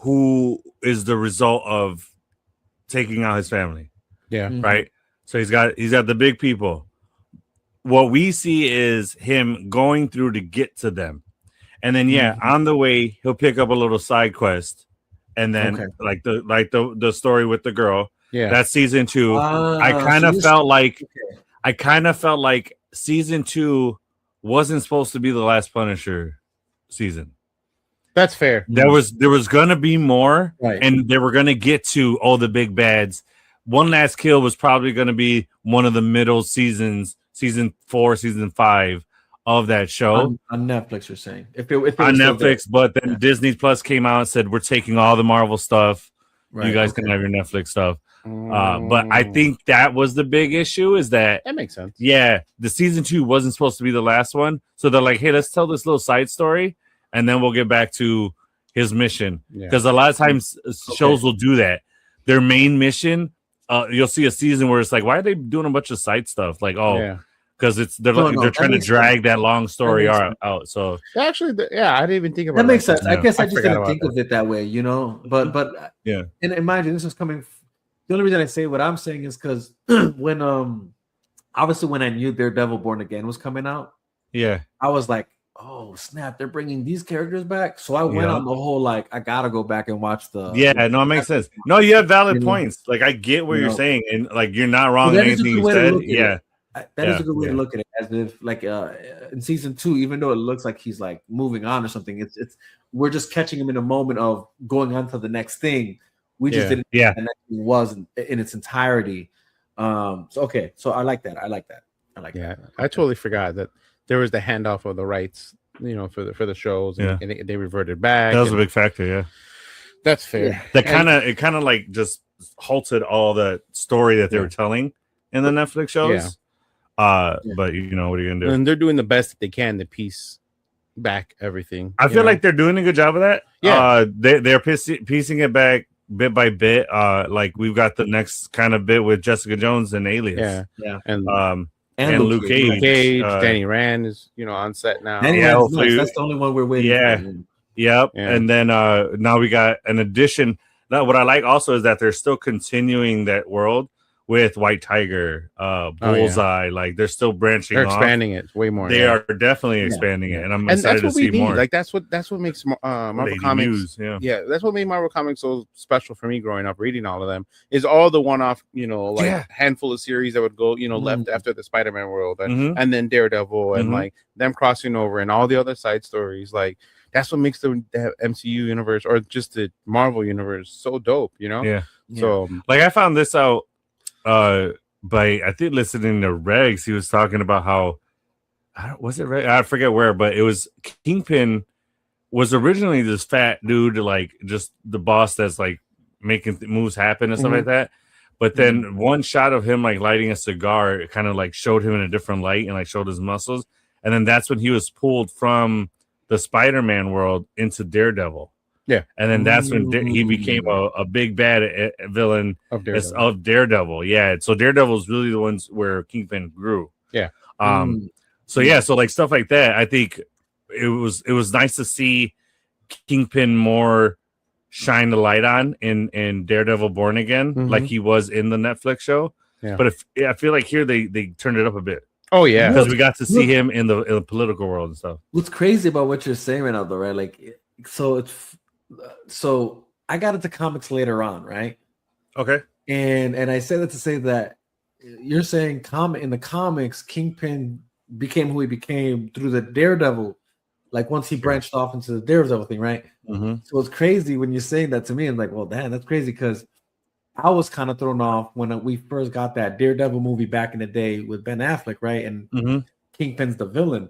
who is the result of taking out his family. Yeah. Right. So he's got the big people. What we see is him going through to get to them. And then on the way he'll pick up a little side quest. And then like the story with the girl. Yeah. That's season 2. I kind of felt like season 2 wasn't supposed to be the last Punisher season. That's fair. There was gonna be more, right. And they were gonna get to all the big bads. One Last Kill was probably gonna be one of the middle seasons, season 4, season 5 of that show on Netflix. You're saying if on Netflix, but then Disney Plus came out and said we're taking all the Marvel stuff. Right, you guys can have your Netflix stuff. But I think that was the big issue. Is that makes sense? Yeah, the season 2 wasn't supposed to be the last one, so they're like, hey, let's tell this little side story. And then we'll get back to his mission. Because a lot of times shows will do that. Their main mission, you'll see a season where it's like, why are they doing a bunch of side stuff? Like, because they're trying to drag that long story out. So actually, I didn't even think about that. Makes sense. I guess I just didn't think of it that way, you know. But yeah. And imagine this is coming. The only reason I say what I'm saying is because when obviously when I knew Daredevil Born Again was coming out, I was like, oh snap, they're bringing these characters back. So I went on the whole like, I gotta go back and watch the no, it makes sense. No, you have valid points. Like I get what you're saying, and like you're not wrong in anything you said. That is a good way to look at it, as if like in season 2, even though it looks like he's like moving on or something, it's we're just catching him in a moment of going on to the next thing. We just didn't the next thing was in its entirety. So I like that. I totally forgot that there was the handoff of the rights, you know, for the shows, and they reverted back. That was a big factor. Yeah, that's fair. That kind of like just halted all the story that they were telling in the Netflix shows. But you know, what are you gonna do? And they're doing the best that they can to piece back everything. I feel like they're doing a good job of that. Yeah, they're piecing it back bit by bit. Like we've got the next kind of bit with Jessica Jones and Alias. And Luke Cage. Danny Rand is on set now. Danny Rand's nice. That's the only one we're waiting for. Yep. Yeah. And then now we got an addition. Now, what I like also is that they're still continuing that world with White Tiger, Bullseye. Like they're still branching. They're off. expanding it way more. They are definitely expanding it, and I'm excited that's to what we see need. more. Like that's what makes Marvel Lady Comics. Muse, Yeah, that's what made Marvel Comics so special for me growing up. Reading all of them is all the one-off, handful of series that would go, left after the Spider-Man world, and then Daredevil, and like them crossing over, and all the other side stories. Like that's what makes the MCU universe or just the Marvel universe so dope. Yeah. So like I found this out by I think listening to Regs. He was talking about how was it Reg? I forget where, but it was Kingpin was originally this fat dude, like just the boss that's like making moves happen and stuff like that. But then one shot of him like lighting a cigar, it kind of like showed him in a different light and like showed his muscles. And then that's when he was pulled from the Spider-Man world into Daredevil. Yeah. And then that's when he became a big bad villain of Daredevil. Yeah. So Daredevil is really the ones where Kingpin grew. Yeah. So like stuff like that, I think it was nice to see Kingpin more shine the light on in Daredevil Born Again, like he was in the Netflix show. Yeah. But I feel like here they turned it up a bit. Oh yeah, because we got to see him in the political world and stuff. What's crazy about what you're saying right now, though, right? Like, so I got into comics later on, right? Okay. And I say that to say that you're saying in the comics, Kingpin became who he became through the Daredevil, like once he branched off into the Daredevil thing, right? So it's crazy when you're saying that to me. I'm like, well, damn, that's crazy because I was kind of thrown off when we first got that Daredevil movie back in the day with Ben Affleck, right? And Kingpin's the villain.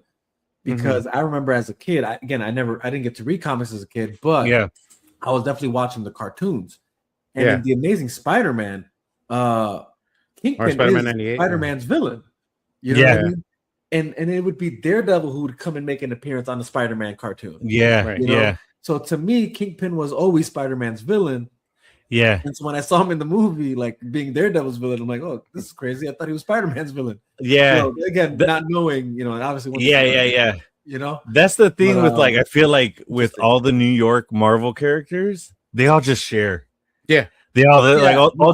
Because I remember as a kid, I didn't get to read comics as a kid, but I was definitely watching the cartoons. And in The Amazing Spider-Man, Kingpin is Spider-Man's villain. You know what I mean? And it would be Daredevil who would come and make an appearance on the Spider-Man cartoon. Yeah, right. You know? So to me, Kingpin was always Spider-Man's villain. Yeah. And so when I saw him in the movie, like being Daredevil's villain, I'm like, oh, this is crazy. I thought he was Spider-Man's villain. Yeah. Again, not knowing, and obviously. Yeah. That's the thing with like, I feel like with all the New York Marvel characters, they all just share. Yeah. They all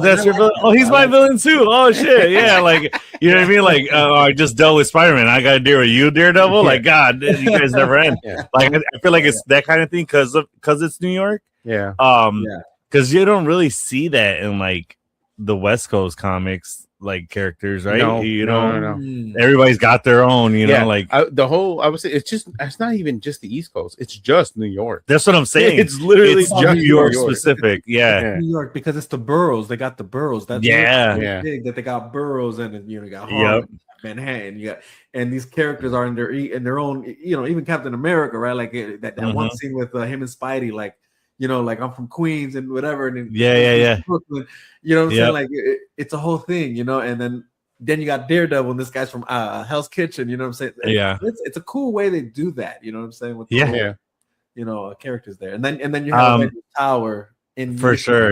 that's your villain. Oh, he's my villain too. Oh shit, yeah, like you know what I mean. Like I just dealt with Spider-Man. I got to deal with you, Daredevil. Like God, you guys never end. Like I feel like it's that kind of thing because it's New York. Yeah. Because you don't really see that in like the West Coast comics, like characters, right? No. Everybody's got their own, like I would say it's not even just the East Coast, it's just New York. That's what I'm saying. It's literally just New York specific. New York, because it's the boroughs. They got the boroughs. That's big that they got boroughs, and you got Harlem, Manhattan, and these characters are in their own, even Captain America, right? Like that one scene with him and Spidey, like like I'm from Queens and whatever, and Brooklyn, you know what I'm saying? Like it's a whole thing, and then you got Daredevil, and this guy's from Hell's Kitchen, you know what I'm saying? It's a cool way they do that, you know what I'm saying? With the whole, characters there, and then you have a tower in for sure,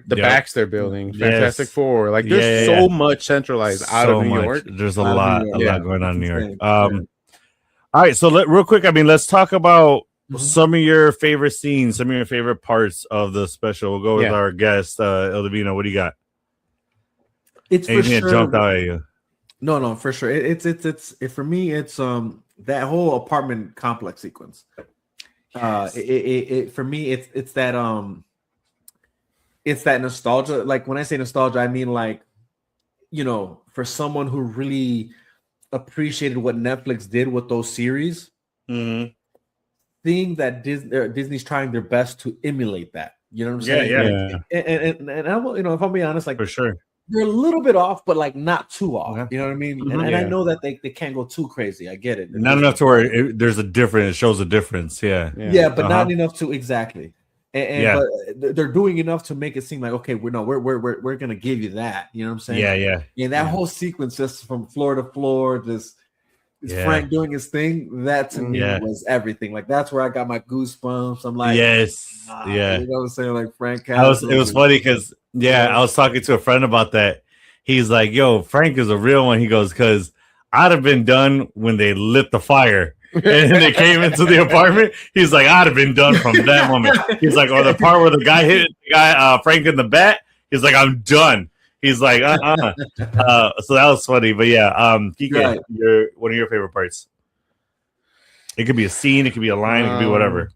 the Baxter Building, Fantastic Four, like there's so much centralized out of New York. There's a lot going on in New York. All right, so real quick, let's talk about some of your favorite scenes, some of your favorite parts of the special. We'll go with our guest, El Divino. What do you got? It's anything that jumped out at you? No, for sure. It's for me. It's that whole apartment complex sequence. For me, it's that nostalgia. Like when I say nostalgia, I mean like, for someone who really appreciated what Netflix did with those series. Seeing that Disney's trying their best to emulate that, you know what I'm saying? And I will, if I'm being honest, like for sure, they're a little bit off, but like not too off. You know what I mean? And I know that they can't go too crazy. I get it. Not enough to where there's a difference. It shows a difference. Yeah, but not enough to exactly. But they're doing enough to make it seem like okay, we're gonna give you that. You know what I'm saying? Yeah. And that whole sequence, just from floor to floor, just. Frank doing his thing, that to me was everything. Like that's where I got my goosebumps. I'm like, you know what I'm saying? Like Frank it was funny because I was talking to a friend about that. He's like, yo, Frank is a real one. He goes, because I'd have been done when they lit the fire. and they came into the apartment. He's like, I'd have been done from that moment. He's like, or the part where the guy hit the guy Frank in the bat. He's like, I'm done. He's like, So that was funny. But yeah, Kike, Right. one of your favorite parts. It could be a scene, it could be a line, it could be whatever.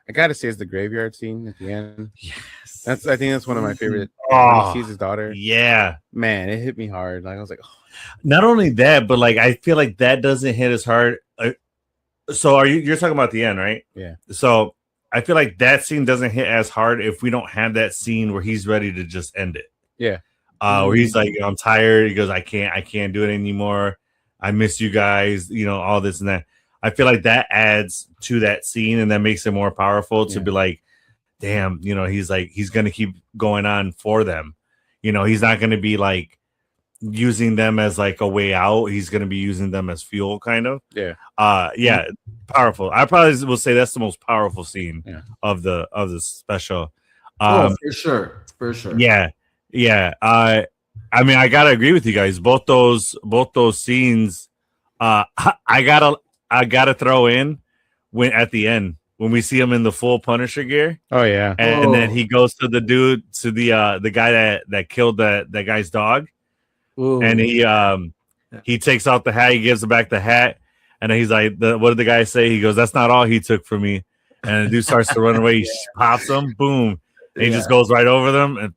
I gotta say, it's the graveyard scene at the end. Yes, I think that's one of my favorite. Oh, When he sees his daughter. yeah. Man, it hit me hard. Like I was like, oh. Not only that, but like I feel like that doesn't hit as hard. So you're talking about the end, right? Yeah. So I feel like that scene doesn't hit as hard if we don't have that scene where he's ready to just end it. Yeah. Where he's like, I'm tired. He goes, I can't do it anymore. I miss you guys, all this and that. I feel like that adds to that scene and that makes it more powerful to be like, damn, he's like, he's going to keep going on for them. He's not going to be like using them as like a way out. He's going to be using them as fuel kind of. Yeah. Powerful. I probably will say that's the most powerful scene of the special. For sure. Yeah. I mean, I gotta agree with you guys. Both those scenes. I gotta throw in when at the end when we see him in the full Punisher gear. Oh yeah. And then he goes to the dude to the guy that killed that guy's dog. Ooh. And he takes out the hat. He gives back the hat. And then he's like, what did the guy say? He goes, that's not all he took from me. And the dude starts to run away. He pops him. Boom. And he just goes right over them. And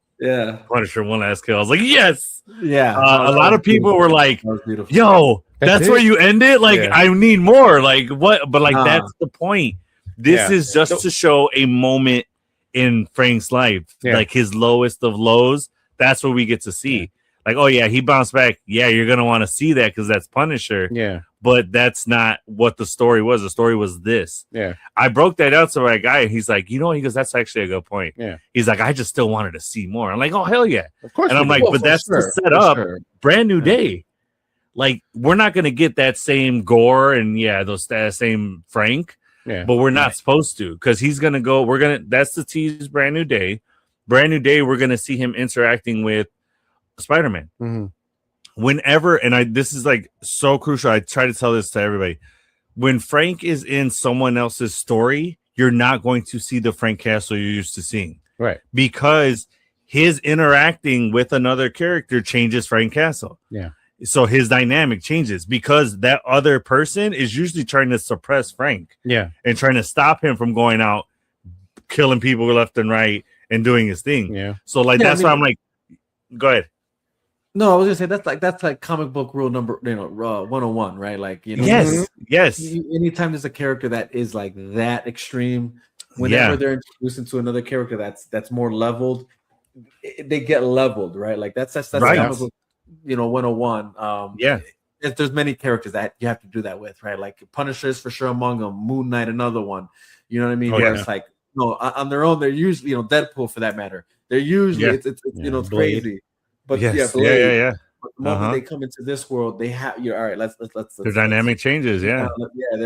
Punisher one last kill. I was like, yes. Yeah. A lot of people were like, yo, that's where you end it? Like, I need more. Like, what? But like, that's the point. This is just to show a moment in Frank's life. Like his lowest of lows. That's what we get to see. Like, oh yeah, he bounced back. Yeah, you're going to want to see that because that's Punisher. Yeah. But that's not what the story was. The story was this. Yeah. I broke that out to my guy, and he's like, he goes, that's actually a good point. Yeah. He's like, I just still wanted to see more. I'm like, oh, hell yeah. Of course. And I'm like, but that's to set up Brand New Day. Like, we're not going to get that same gore and, that same Frank. Yeah. But we're not supposed to because he's going to go. That's the tease Brand New Day. Brand New Day, we're going to see him interacting with Spider-Man. Mm-hmm. Whenever, and this is like so crucial. I try to tell this to everybody. When Frank is in someone else's story, you're not going to see the Frank Castle you're used to seeing. Right. Because his interacting with another character changes Frank Castle. Yeah. So his dynamic changes because that other person is usually trying to suppress Frank. Yeah. And trying to stop him from going out, killing people left and right and doing his thing. Yeah. So like, why I'm like, go ahead. No, I was gonna say that's like comic book rule number 101, right? Like yes. Anytime there's a character that is like that extreme, whenever they're introduced into another character that's more leveled, they get leveled, right? Like that's right. comic book, 101. There's many characters that you have to do that with, right? Like Punisher is for sure among them. Moon Knight, another one. You know what I mean? It's like on their own, they're usually Deadpool for that matter. They're usually it's crazy. But But the moment they come into this world, they have all right. Let's their dynamic changes. Their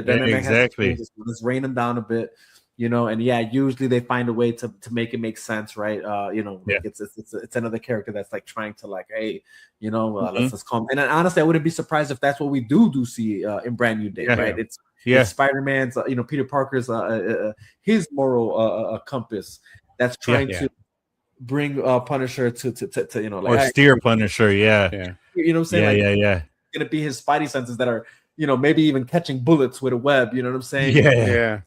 dynamic exactly. Has to change. Let's rein them down a bit, and usually they find a way to make it make sense, right? It's another character that's like trying to like, hey, let's calm. And honestly, I wouldn't be surprised if that's what we do see in Brand New Day, right? It's Spider-Man's, Peter Parker's his moral compass that's trying to bring Punisher to like, or steer Punisher, you know what I'm saying? Gonna be his spidey senses that are maybe even catching bullets with a web, you know what I'm saying?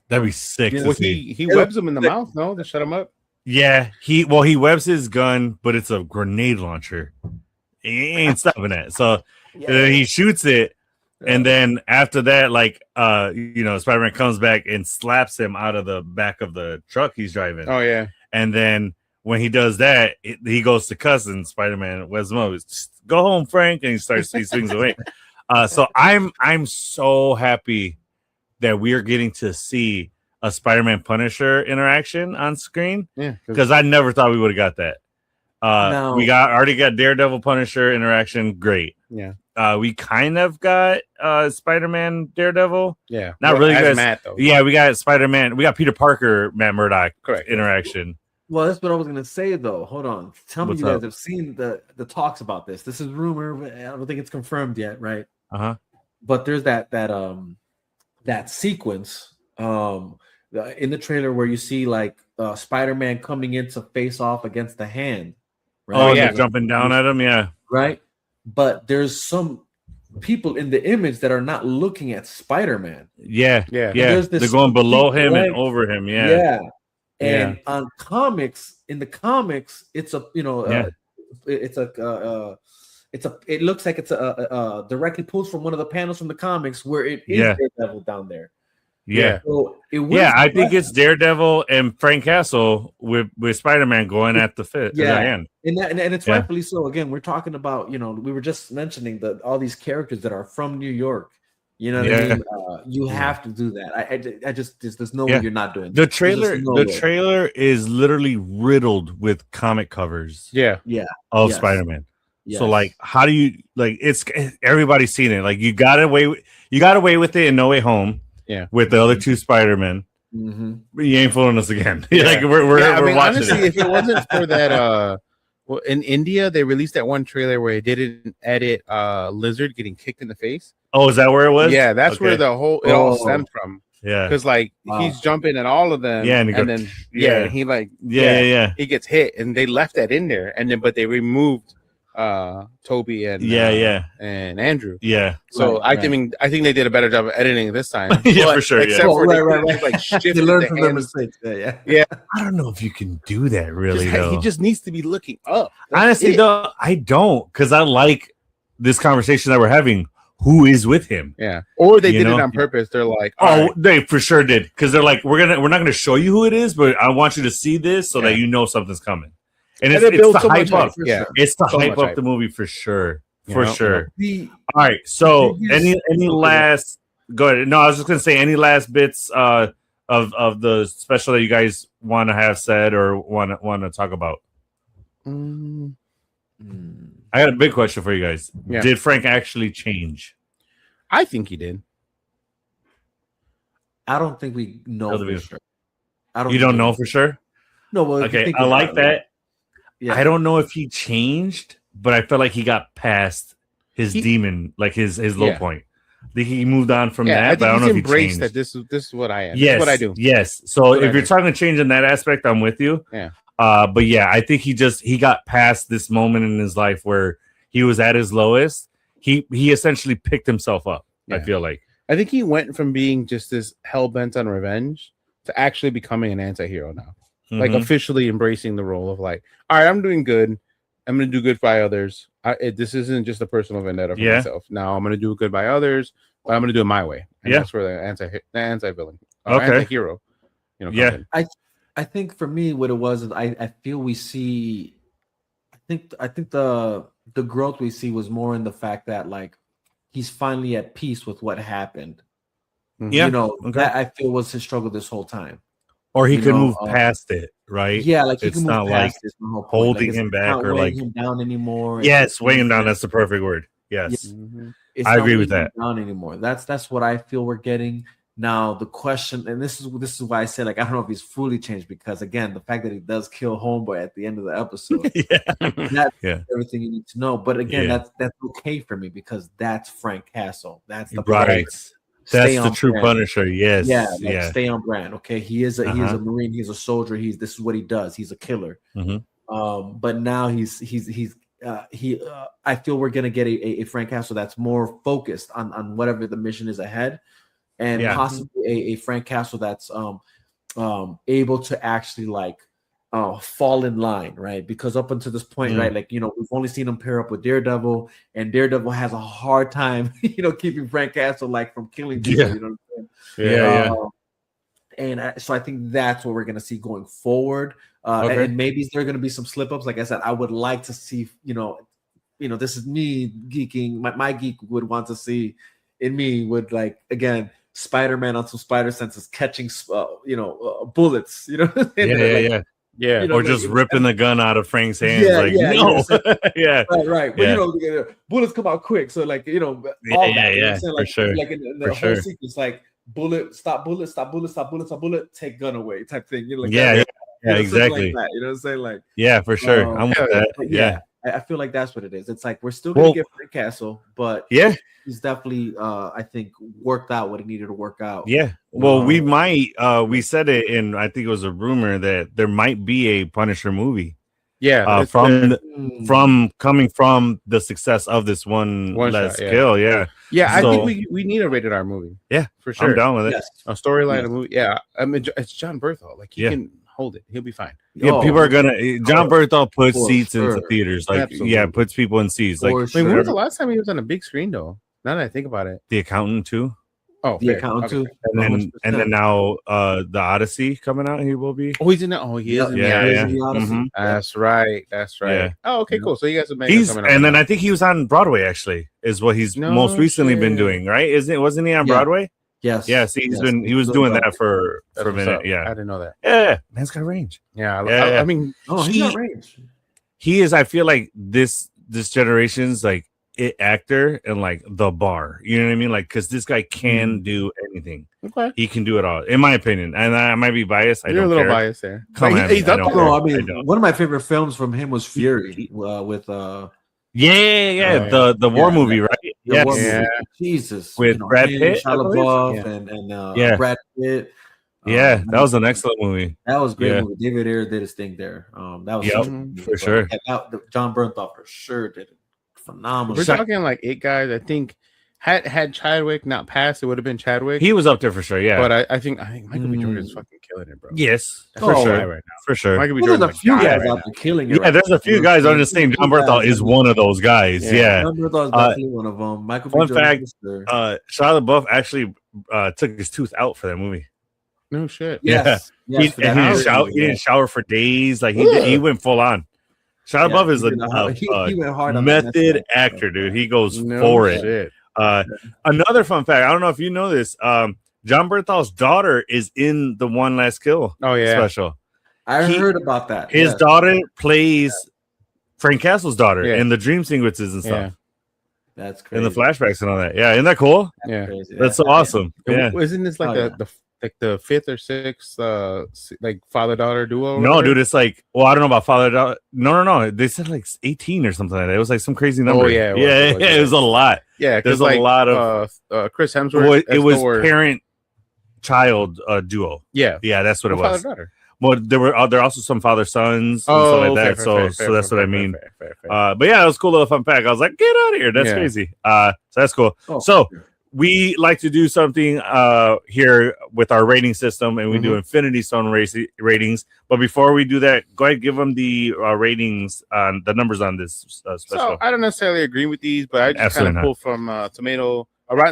That'd be sick. Well, he webs them in the mouth, no, to shut him up. He webs his gun, but it's a grenade launcher. He ain't stopping that. So he shoots it, and then after that, like Spider-Man comes back and slaps him out of the back of the truck he's driving. Oh yeah. And then when he does that, he goes to cousin Spider-Man. Wes Mo, go home, Frank, and he swings away. So I'm so happy that we are getting to see a Spider-Man Punisher interaction on screen. Yeah, because I never thought we would have got that. We already got Daredevil Punisher interaction. Great. Yeah. We kind of got Spider-Man Daredevil. Yeah. Not really. As Matt, though. Yeah, we got Spider-Man. We got Peter Parker, Matt Murdock interaction. Well, that's what I was gonna say though. Hold on. Tell me What's you guys up? have seen the talks about this. This is rumor. I don't think it's confirmed yet, right? Uh-huh. But there's that that sequence in the trailer where you see like Spider-Man coming in to face off against the Hand. Right? Oh, yeah, jumping down at him, yeah. Right, but there's some people in the image that are not looking at Spider-Man. Yeah. They're going below him and over him. Yeah. And on comics, in the comics, it's a it looks like it's a directly pulled from one of the panels from the comics where it is Daredevil down there. Yeah. So I think it's Daredevil and Frank Castle with Spider-Man going at the hand. And it's rightfully so. Again, we're talking about, we were just mentioning all these characters that are from New York. You know what I mean? You have to do that. I just there's no way you're not doing the trailer. The trailer is literally riddled with comic covers. Of Spider-Man. Yes. So like, how do you it's everybody's seen it. Like you got away with it in No Way Home. With the other two Spider-Men. Mm-hmm. You ain't fooling us again. Like we're watching honestly, if it wasn't for that well, in India they released that one trailer where it didn't edit Lizard getting kicked in the face. Oh, is that where it was? Yeah, that's where the whole it all stemmed from. Yeah, because he's jumping at all of them. Yeah, and then he he gets hit, and they left that in there, and then but they removed Toby and and Andrew. Yeah. So I think they did a better job of editing this time. For sure. Except for they learn from their mistakes. Yeah. I don't know if you can do that really. He just needs to be looking up. Honestly, though, I don't, because I like this conversation that we're having. Who is with him? Yeah. Or they did it on purpose. They're like, they for sure did, because they're like, we're not gonna show you who it is, but I want you to see this so that you know something's coming. And it's to hype up. It's to hype up the movie for sure. For sure. All right. So any last go ahead. No, I was just gonna say any last bits of the special that you guys want to have said or want to talk about? I got a big question for you guys. Yeah. Did Frank actually change? I think he did. I don't think we know for sure. You don't know for sure? No, well, okay. I like that. Yeah. I don't know if he changed, but I felt like he got past his demon, like his low point. I think he moved on from that, but I don't know if he changed. That this is what I am. Yes, this is what I do. Yes. So if you're talking change in that aspect, I'm with you. Yeah. But yeah, I think he got past this moment in his life where he was at his lowest. He essentially picked himself up. Yeah. I feel like. I think he went from being just this hell bent on revenge to actually becoming an anti-hero now. Like officially embracing the role of like, all right, I'm doing good. I'm going to do good by others. This isn't just a personal vendetta for myself. Now I'm going to do good by others, but I'm going to do it my way. And that's where the anti-villain, anti-hero, comes in. I think for me, what it was is I feel we see. I think the growth we see was more in the fact that like he's finally at peace with what happened. Yeah, that I feel was his struggle this whole time. Or he could move past it, right? Yeah, like it's not like holding him back or like him down anymore. Yes, weighing him down. That's the perfect word. Yes, I agree with that. Down anymore. That's what I feel we're getting now. The question, and this is why I said like I don't know if he's fully changed, because again, the fact that he does kill Homeboy at the end of the episode, that's everything you need to know. But again, that's okay for me because that's Frank Castle. That's the right. That's the true brand. Punisher. Yes. Yeah. Stay on brand. Okay. He is a Marine. He's a soldier. This is what he does. He's a killer. But now I feel we're gonna get a Frank Castle that's more focused on whatever the mission is ahead, and possibly a Frank Castle that's able to actually like fall in line, right? Because up until this point, right, like we've only seen him pair up with Daredevil, and Daredevil has a hard time, keeping Frank Castle like from killing people. You know what I'm saying? And so I think that's what we're gonna see going forward. And maybe there are gonna be some slip ups. Like I said, I would like to see, this is me geeking. My geek would want to see in me would like again. Spider-Man on some spider senses catching, bullets. Yeah, or just ripping the gun out of Frank's hands. Right. But bullets come out quick, so like for sure. Like in the whole sequence, like bullet, stop bullet, stop bullet, stop bullet, stop bullet, take gun away type thing. Exactly. Like that, you know what I'm saying? Like for sure. I'm with that. I feel like that's what it is. It's like we're still gonna get Frank Castle, but yeah, he's definitely I think worked out what he needed to work out. Yeah. Well, we might we said it in, I think it was a rumor that there might be a Punisher movie. Yeah, from coming from the success of this one last kill. Yeah. Yeah, I think we need a rated R movie. Yeah, for sure. I'm down with it. Yes. A storyline, a movie. Yeah, I mean it's John Berthel. Like he can hold it. He'll be fine. Yeah, people are gonna. John Berthel puts seats into theaters. Like, absolutely. Puts people in seats. Like, when was the last time he was on a big screen though? Now that I think about it, The Accountant too. Oh, The Accountant too. And then now the Odyssey coming out. He will be. Oh, he's in it. Oh, he is. Yeah. Mm-hmm. That's right. Yeah. Oh, okay, cool. So you guys have coming out. And then I think he was on Broadway. Actually, is what he's most recently been doing. Right? Wasn't he on Broadway? Yes. Yeah. See, he was doing that for a minute. Yeah. I didn't know that. Yeah. Man's got range. Yeah. I mean, he's got range. He is. I feel like this generation's like it actor and like the bar. You know what I mean? Like, because this guy can do anything. Okay. He can do it all, in my opinion. And I might be biased. You're a little biased there. He's up there. I mean, one of my favorite films from him was Fury with the war movie, right? Yeah. Jesus. With Brad Pitt, Shia LaBeouf, and Brad Pitt. Yeah, that was an excellent movie. That was a great movie. David Ayer did his thing there. That was for sure. John Bernthal for sure did it. Phenomenal. We're talking like 8 guys. I think had Chadwick not passed, it would have been Chadwick. He was up there for sure. Yeah, but I think Michael B. Jordan is fucking killing it, bro. Yes, for sure. Right now. For sure. Michael B. Jordan. There's a few guys out there killing it. Yeah, there's a few guys on the same. John Bernthal is one of those guys. Yeah. John Bernthal is definitely one of them. Michael B. Fun Jordan. fact: Shia LaBeouf actually took his tooth out for that movie. No shit. Yes. He didn't shower for days. Like he went full on. Shia LaBeouf is a method actor, dude. He goes for it. Another fun fact: I don't know if you know this. John Bernthal's daughter is in the One Last Kill. Special. I heard about that. His daughter plays Frank Castle's daughter in the dream sequences and stuff. That's crazy. In the flashbacks and all that. Yeah, isn't that cool? That's so awesome. Yeah. Isn't this like the 5th or 6th like father-daughter duo? No, dude, it's like, well, I don't know about father-daughter. No. They said like 18 or something like that. It was like some crazy number. Oh, yeah. It was a lot. Yeah, there's a lot of Chris Hemsworth. It was parent-child duo. Yeah, that's what it was. Father-daughter. Well, there are also some father-sons and stuff like that. So that's what I mean. But yeah, it was a cool little fun fact. I was like, get out of here. That's crazy. So that's cool. We like to do something here with our rating system, and we do Infinity Stone ratings. But before we do that, go ahead and give them the ratings on the numbers on this special. So I don't necessarily agree with these, but I just kind of pull from Rotten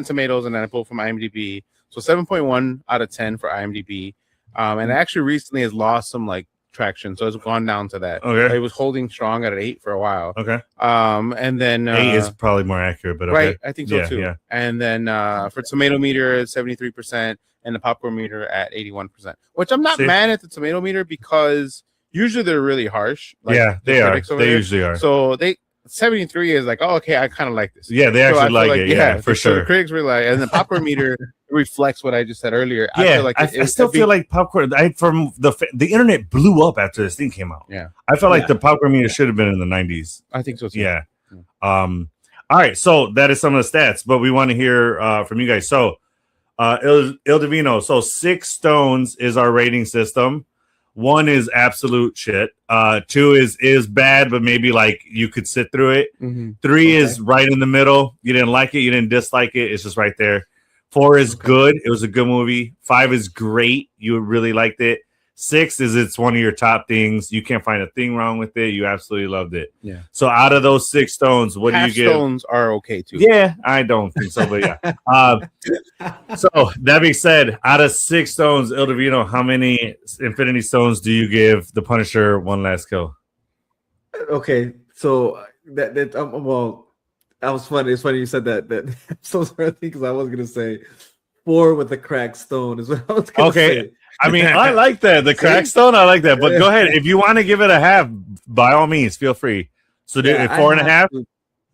Tomatoes, and then I pull from IMDb. So 7.1 out of 10 for IMDb, and actually recently has lost some like traction, so it's gone down to that. Okay, it was holding strong at an 8 for a while. Okay, and then 8 is probably more accurate, but right, I think so too. Yeah. And then for tomato meter at 73%, and the popcorn meter at 81%. Which I'm not mad at the tomato meter because usually they're really harsh. Like they are. They usually are. So 73 is like, oh, okay, I kind of like this. Yeah, they actually like it. Yeah, for sure. The critics were like, and the popcorn meter reflects what I just said earlier. Yeah, I feel like I still feel like popcorn. From the internet blew up after this thing came out. Yeah, I felt like the popcorn meter should have been in the 90s. I think so too. Yeah. All right, so that is some of the stats, but we want to hear from you guys. So, Il Divino. So 6 stones is our rating system. 1 is absolute shit. 2 is bad, but maybe like you could sit through it. 3 is right in the middle. You didn't like it. You didn't dislike it. It's just right there. 4 is good. It was a good movie. 5 is great. You really liked it. 6 is it's one of your top things. You can't find a thing wrong with it. You absolutely loved it. Yeah. So out of those 6 stones, what do you give? Stones are okay too. Yeah, I don't think so, but yeah. So that being said, out of 6 stones, Il Divino, how many Infinity Stones do you give the Punisher One Last Kill? Okay, so that well, that was funny. It's funny you said that. I'm so sorry because I was gonna say 4 with the cracked stone is what I was gonna say. I mean, I like that. The crack stone, I like that. But go ahead. If you want to give it a half, by all means, feel free. So 4.5?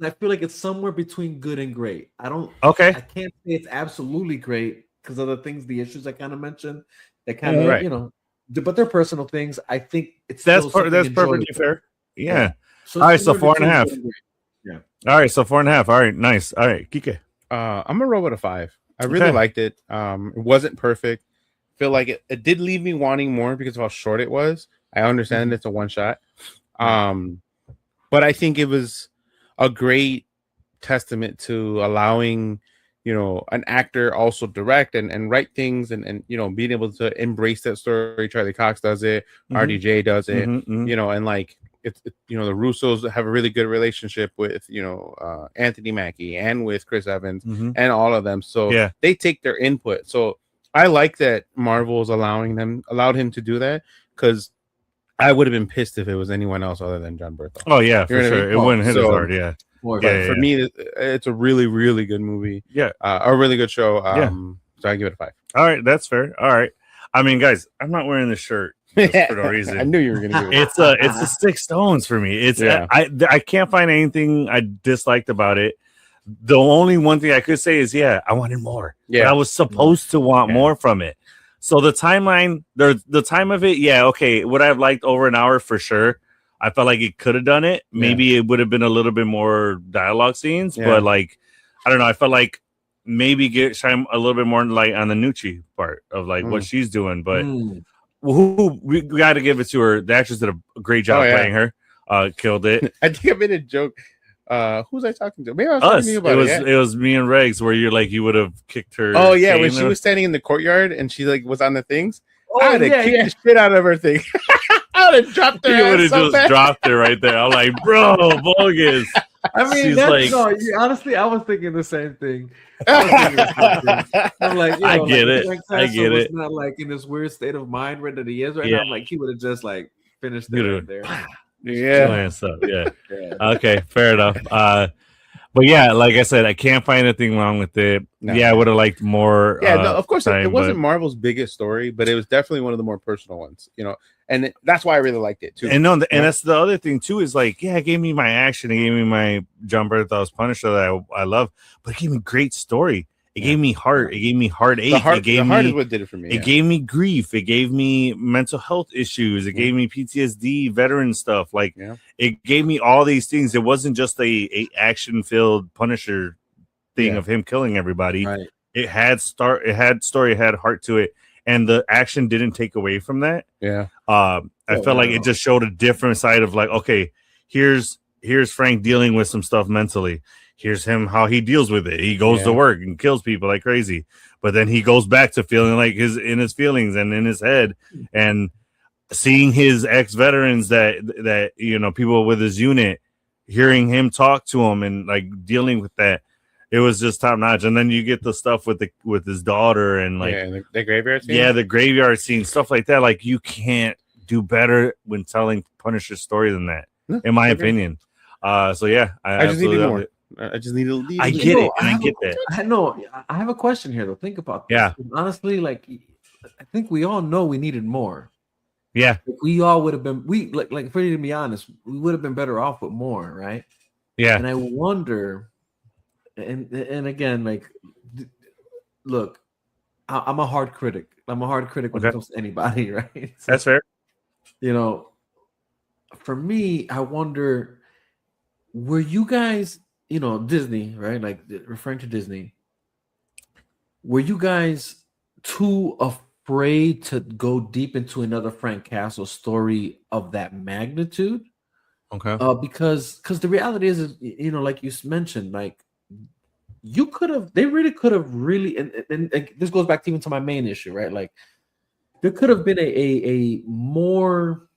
I feel like it's somewhere between good and great. I can't say it's absolutely great because of the things, the issues I kind of mentioned. That kind of, but they're personal things. I think it's that's perfectly fair. Yeah. So, All right, so number 4.5. two, yeah. All right, so 4.5. All right, nice. All right, Kike. I'm gonna roll with a 5. I really liked it. It wasn't perfect. Feel like it did leave me wanting more because of how short it was. I understand it's a one shot. But I think it was a great testament to allowing, an actor also direct and write things and being able to embrace that story. Charlie Cox does it, RDJ does it, and like it's the Russos have a really good relationship with Anthony Mackie and with Chris Evans and all of them. So they take their input. So I like that Marvel's allowed him to do that, because I would have been pissed if it was anyone else other than John Berthel. Oh yeah, for sure. It wouldn't hit as hard. Yeah. For me, it's a really, really good movie. Yeah. A really good show. So I give it a 5. All right, that's fair. All right. I mean, guys, I'm not wearing this shirt for no reason. I knew you were gonna do it. It's a 6 stones for me. It's I can't find anything I disliked about it. The only one thing I could say is I wanted more. Yeah, I was supposed to want more from it. So the timeline, the time of it, okay. Would I have liked over an hour for sure? I felt like it could have done it. Maybe it would have been a little bit more dialogue scenes, but like, I don't know. I felt like maybe shine a little bit more light on the Nucci part of like what she's doing. But who we got to give it to her. The actress did a great job playing her. Killed it. I think I made a joke. Who was I talking to? Maybe I was talking to you about it. It was me and Regs, where you're like, you would have kicked her. Oh yeah, when she was standing in the courtyard and she like was on the things. I would have kicked the shit out of her thing. I would have dropped her. You would have just dropped her right there. I'm like, bro, bogus. I mean, honestly, I was thinking the same thing. I'm like, I get it. I get it. Not like in this weird state of mind that he is right now. I'm like, he would have just like finished it right there. Yeah. Okay, fair enough. But like I said, I can't find anything wrong with it. No. I would have liked more. Of course, it wasn't Marvel's biggest story, but it was definitely one of the more personal ones. And that's why I really liked it too. And and that's the other thing too is like, it gave me my action, it gave me my John Berthel's Punisher that I love, but it gave me great story. It gave me heart. It gave me heartache. The heart is what did it for me. It gave me grief. It gave me mental health issues. It gave me PTSD, veteran stuff. Like it gave me all these things. It wasn't just a action-filled Punisher thing of him killing everybody. Right. It had story. It had heart to it, and the action didn't take away from that. Yeah. I felt like it just showed a different side of like, okay, here's Frank dealing with some stuff mentally. Here's him, how he deals with it. He goes to work and kills people like crazy, but then he goes back to feeling like in his feelings and in his head, and seeing his ex-veterans that people with his unit, hearing him talk to him and like dealing with that, it was just top notch. And then you get the stuff with his daughter and like the graveyard scene. Yeah, the graveyard scene, stuff like that. Like you can't do better when telling Punisher's story than that, in my opinion. I just needed more. I just need to. I get it. I get that. I have a question here though. Think about this. Yeah. Honestly, like I think we all know we needed more. Yeah. Like, we all would have been. Like for you to be honest, we would have been better off with more, right? Yeah. And I wonder, and again, like, look, I'm a hard critic. I'm a hard critic when it comes to anybody, right? So, that's fair. For me, I wonder, were you guys? Disney, right? Like referring to Disney. Were you guys too afraid to go deep into another Frank Castle story of that magnitude? Okay. Because the reality is, like you mentioned, like they really could have and this goes back even to my main issue, right? Like there could have been a more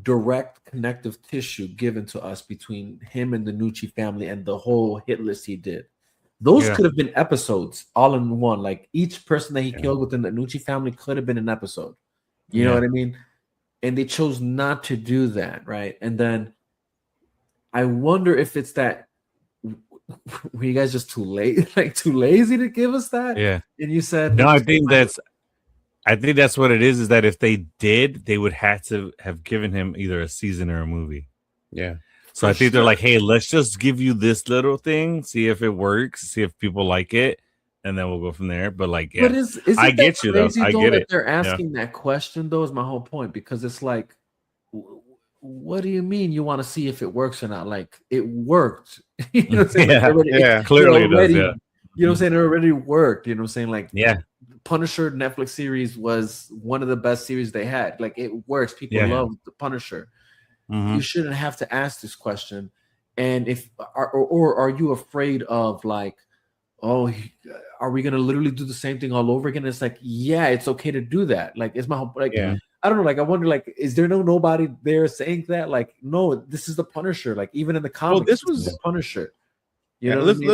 direct connective tissue given to us between him and the Nucci family and the whole hit list he did. Those could have been episodes all in one. Like each person that he killed within the Nucci family could have been an episode. You know what I mean? And they chose not to do that, right? And then I wonder if it's that were you guys just too lazy to give us that? Yeah. And you said no. I think that's what it is. Is that if they did, they would have to have given him either a season or a movie. Yeah. So I think they're like, hey, let's just give you this little thing, see if it works, see if people like it, and then we'll go from there. But like, but is I get you though. I get it. They're asking that question though. Is my whole point, because it's like what do you mean you want to see if it works or not? Like, it worked. You know what I'm saying? Yeah. Yeah. Clearly it does, yeah. You know what I'm saying? It already worked. You know what I'm saying? Like, Yeah. Punisher Netflix series was one of the best series they had. Like, it works. People love the Punisher. You shouldn't have to ask this question. And if or are you afraid of, like, oh, are we gonna literally do the same thing all over again? It's like, yeah, it's okay to do that. Like, it's my like, I don't know. Like, I wonder, like, is there nobody there saying that? Like, no, this is the Punisher. Like, even in the comics, this was the Punisher. You know, let's put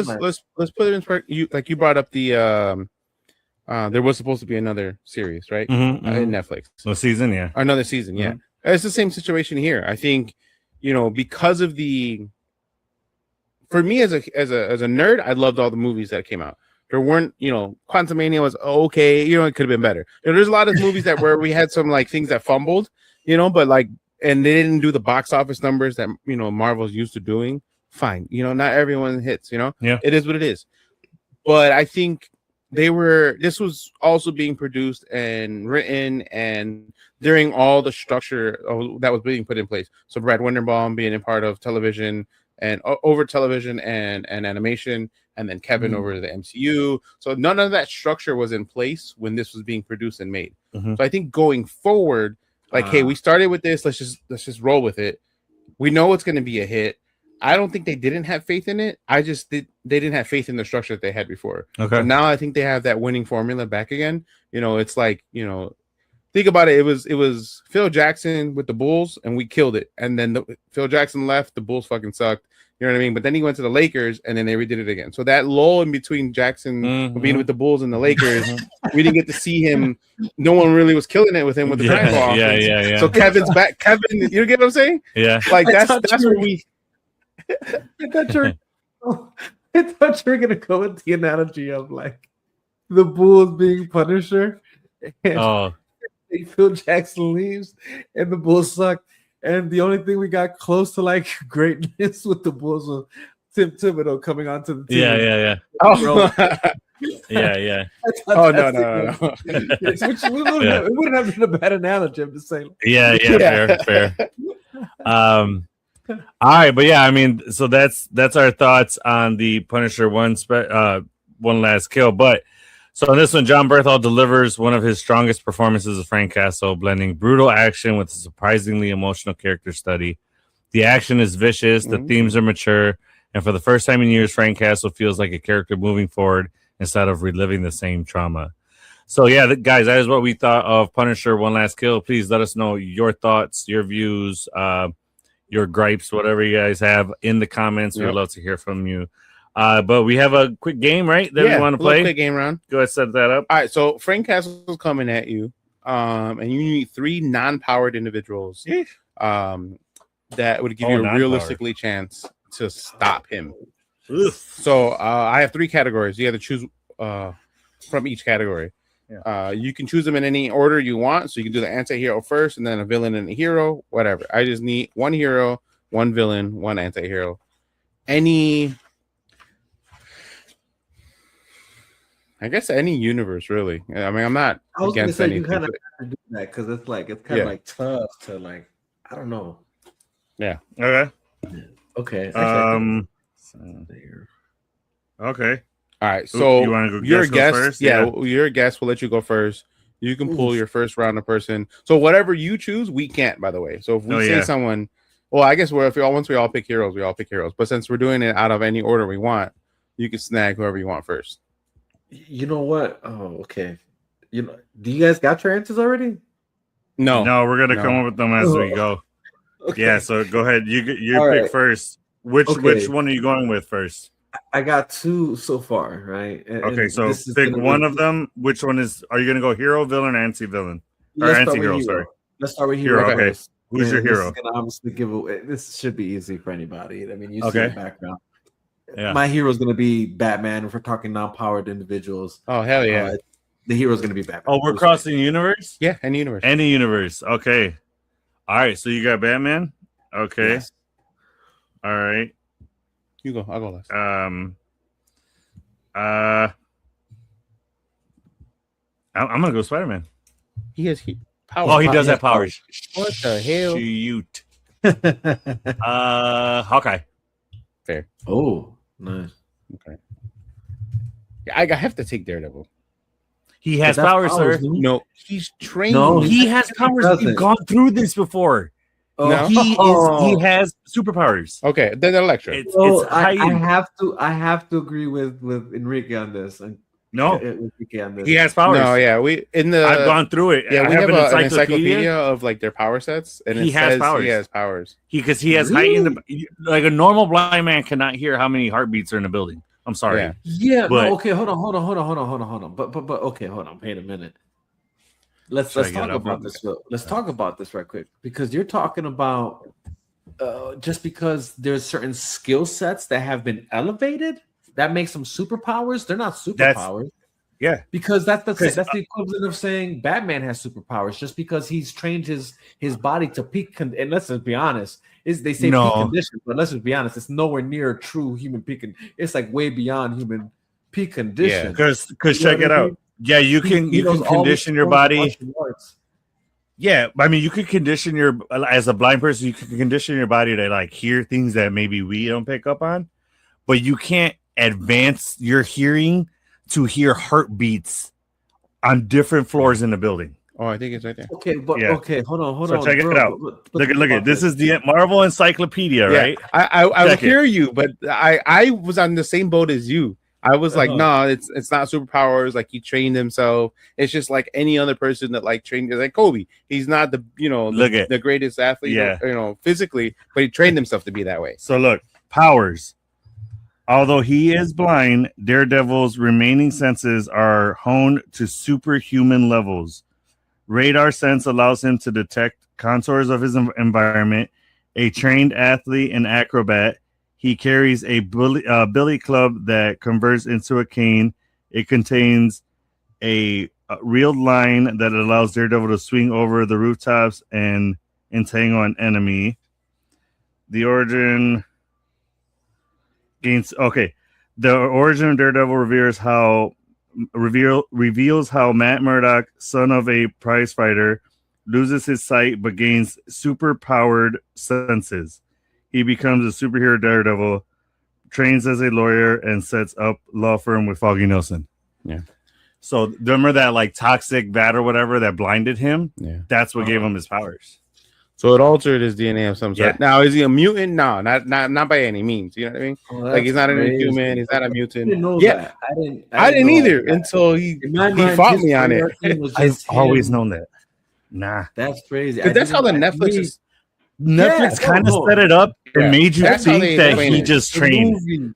it in perspective. You brought up the there was supposed to be another series, right? In Netflix, a season, yeah, another season, yeah. It's the same situation here. I think, you know, because of for me as a nerd, I loved all the movies that came out. There weren't, you know, Quantumania was okay, you know, it could have been better. You know, there's a lot of movies where we had some like things that fumbled, you know, but like, and they didn't do the box office numbers that, you know, Marvel's used to doing. Fine, you know, not everyone hits, you know, it is what it is. But I think this was also being produced and written and during all the structure that was being put in place. So Brad Winderbaum being a part of television and over television and animation, and then Kevin over the MCU. So none of that structure was in place when this was being produced and made. So I think going forward, like, hey, we started with this, let's just roll with it. We know it's going to be a hit. I don't think they didn't have faith in it. They didn't have faith in the structure that they had before. Okay. So now I think they have that winning formula back again. You know, it's like, you know, think about it. It was Phil Jackson with the Bulls, and we killed it. And then Phil Jackson left, the Bulls fucking sucked. You know what I mean? But then he went to the Lakers, and then they redid it again. So that lull in between Jackson being with the Bulls and the Lakers, we didn't get to see him. No one really was killing it with him with the basketball offense. Yeah. So Kevin's back. Kevin, you get what I'm saying? Yeah. Like that's where we. I thought you were gonna go with the analogy of like the Bulls being Punisher, and Phil Jackson leaves, and the Bulls suck, and the only thing we got close to like greatness with the Bulls was Tim Thibodeau coming onto the team. Yeah. Yeah. Oh no. It wouldn't have been a bad analogy. I'm just saying. Yeah. Fair. All right, but yeah, I mean, so that's our thoughts on the Punisher one last kill. But so on this one, John Berthal delivers one of his strongest performances as Frank Castle, blending brutal action with a surprisingly emotional character study. The action is vicious, the themes are mature, and for the first time in years, Frank Castle feels like a character moving forward instead of reliving the same trauma. So yeah, guys, that is what we thought of Punisher One Last Kill. Please let us know your thoughts, your views, your gripes, whatever you guys have in the comments. We'd love to hear from you. But we have a quick game, right? That we want to play. Quick game round. Go ahead, set that up. All right. So Frank Castle's coming at you, and you need 3 non-powered individuals that would give you a realistically chance to stop him. So I have 3 categories. You have to choose from each category. You can choose them in any order you want. So you can do the anti-hero first, and then a villain and a hero, whatever. I just need 1 hero, 1 villain, 1 anti-hero. I guess any universe, really. I mean, I'm not against anything. You kind of have to do that because it's kind of like tough to like. I don't know. Yeah. Okay. Okay. All right, so you want to go your guest first? Your guest will let you go first. You can pull your first round of person. So whatever you choose, we can't, by the way. So if we say someone, well, I guess once we all pick heroes, we all pick heroes. But since we're doing it out of any order we want, you can snag whoever you want first. You know what? Oh, okay. You know, do you guys got your answers already? No, we're gonna come up with them as we go. Okay. Yeah, so go ahead. You pick first. Which one are you going with first? I got 2 so far, right? Okay, so pick one of them. Which one are you going to go hero, villain, or anti-villain? Or anti-hero, sorry. Let's start with hero. Okay. Who's your hero? This is gonna obviously give away. This should be easy for anybody. I mean, you see the background. Yeah. My hero is going to be Batman. If we're talking non-powered individuals. Oh, hell yeah. The hero is going to be Batman. Oh, we're crossing universe? Yeah, any universe. Any universe. Okay. All right, so you got Batman? Okay. Yes. All right. You go. I'll go last. I'm gonna go Spider-Man. He has powers. Oh, he does have powers. What the hell? Shoot. Hawkeye. Fair. Oh, nice. Okay. Yeah, I have to take Daredevil. He has But that's powers, sir. dude. No, he's trained. No, He has powers. doesn't. We've gone through this before. No? He has superpowers. Okay, then Electro. It's I heightened. have to agree with Enrique on this. No, Enrique on this. he has powers. No, yeah, I've gone through it. Yeah, I we have an an encyclopedia of like their power sets, and He it has says powers. he has powers. Because he has Really? heightened. Like a normal blind man cannot hear how many heartbeats are in a building. I'm sorry. Yeah. Yeah, But- no, okay, hold on. But okay, hold on. Wait a minute. Let's Should I get talk up about on this. Let's talk about this right quick because you're talking about just because there's certain skill sets that have been elevated that makes them superpowers. They're not superpowers. Yeah. Because that's the Chris, equivalent of saying Batman has superpowers just because he's trained his body to peak. And let's just be honest, they say No. peak condition, but let's just be honest, it's nowhere near true human peak. It's like way beyond human peak condition. Because You know check what it I out. mean? Yeah, you can knows all condition these your forms of body. martial arts. Yeah, I mean, you could condition your as a blind person, you can condition your body to like hear things that maybe we don't pick up on, but you can't advance your hearing to hear heartbeats on different floors in the building. Oh, I think it's right there. Okay, but Yeah. okay, hold on. So check it bro, out. Look at this is the Marvel Encyclopedia, Yeah, right? I Check it. hear you, but I was on the same boat as you. I was like, no, it's not superpowers. Like he trained himself. It's just like any other person that like trained, like Kobe. He's not the the greatest athlete, physically, but he trained himself to be that way. So look, powers. Although he is blind, Daredevil's remaining senses are honed to superhuman levels. Radar sense allows him to detect contours of his environment. A trained athlete and acrobat, he carries a billy club that converts into a cane. It contains a reeled line that allows Daredevil to swing over the rooftops and entangle an enemy. The origin gains The origin of Daredevil reveals how Matt Murdock, son of a prize fighter, loses his sight but gains super-powered senses. He becomes a superhero Daredevil, trains as a lawyer, and sets up law firm with Foggy Nelson. Yeah. So remember that like toxic bat or whatever that blinded him? Yeah. That's what gave him his powers. So it altered his DNA of some sort. Yeah. Now, is he a mutant? No, not by any means. You know what I mean? Like he's not an inhuman. He's not a mutant. I didn't know Yeah. that. I didn't know either that. until he In my he mind, fought his me on it. origin was I've just always him. known that. Nah. That's crazy. But that's how the Netflix is. Netflix kind of set it up and Yeah. made you That's how think they that explain he it. just The trained. movie,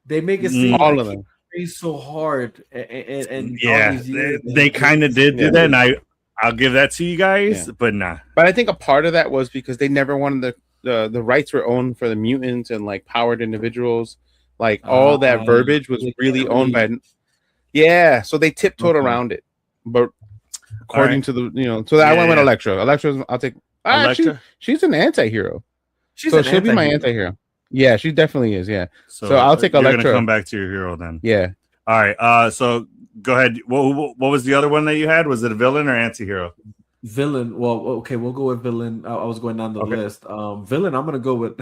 they make it seem All like of them. he trained so hard, and Yeah, all these years, they kind of did do Yeah. that, and I'll give that to you guys, but nah. But I think a part of that was because they never wanted the rights were owned for the mutants and like powered individuals. Like all that verbiage was they really can't owned by. Yeah, so they tiptoed Okay. around it. But according right. to the so that I went with Yeah. Electro. Electro's I'll take. Electra? She's an anti-hero. She's So an she'll be my anti-hero. anti-hero. Yeah, she definitely is. Yeah. So, So I'll take you're Electra. gonna come back to your hero then. Yeah. All right. So go ahead. What was the other one that you had? Was it a villain or anti-hero? Villain. Well, okay, we'll go with villain. I was going down the Okay. list. Villain. I'm gonna go with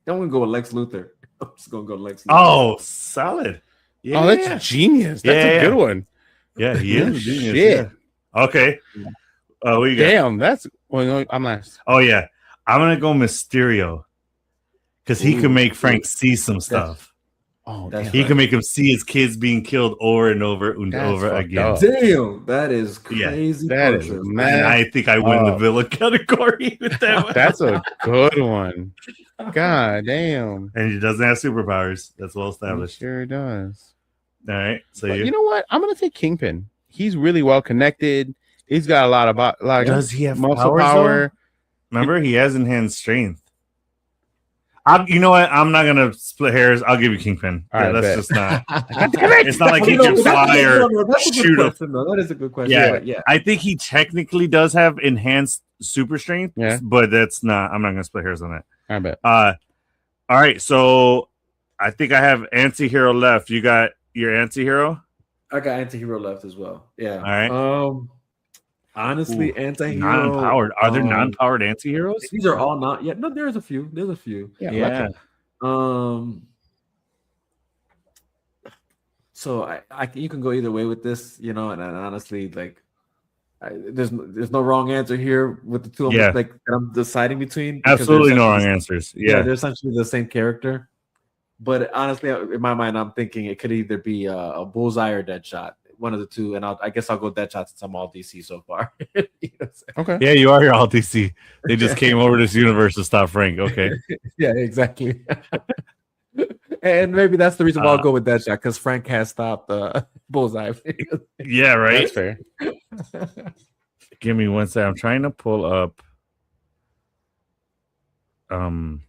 Lex Luthor. I'm just gonna go Lex Luthor. Oh, solid. Yeah. Oh, that's genius. That's Yeah. a good one. yeah. He is a genius. Shit. Yeah. Okay. Oh, we got. Damn, that's well. No, I'm last. Oh yeah. I'm gonna go Mysterio because he Ooh. can make Frank see some stuff. Oh, That's damn. He can make him see his kids being killed over and over and That's over fucked again. up. Damn, that is Yeah. crazy. That is punches. mad. And I think I win the Oh. villain category with that one. That's a good one. God damn. And he doesn't have superpowers. That's well He established. sure does. All right. So But you know what? I'm gonna take Kingpin. He's really well connected. He's got a lot of does he have muscle powers, power. Remember, he has enhanced strength. You know what? I'm not gonna split hairs. I'll give you Kingpin. All right, That's bet. just not. It's It's not like he No, can that's fly or that's a good shoot a. question, though. That is a good question. Yeah. but yeah. I think he technically does have enhanced super strength. Yeah. But that's not. I'm not gonna split hairs on that. I bet. All right. So I think I have anti-hero left. You got your anti-hero. I got anti-hero left as well. Yeah. All right. Honestly, anti-hero. Non-powered. Are there non-powered anti-heroes? These are all not yet. No, there's a few. There's a few. Yeah. So I you can go either way with this, you know, and honestly, like, there's no wrong answer here with the two of them, like that I'm deciding between. Absolutely no wrong answers. Yeah, they're essentially the same character. But honestly, in my mind, I'm thinking it could either be a Bullseye or Deadshot, one of the two. And I guess I'll go Deadshot since I'm all DC so far. You know okay. Yeah, you are here all DC. They just came over this universe to stop Frank. Okay. Yeah, exactly. And maybe that's the reason why I'll go with Deadshot, because Frank has stopped Bullseye. Yeah, right. That's fair. Give me one second. I'm trying to pull up the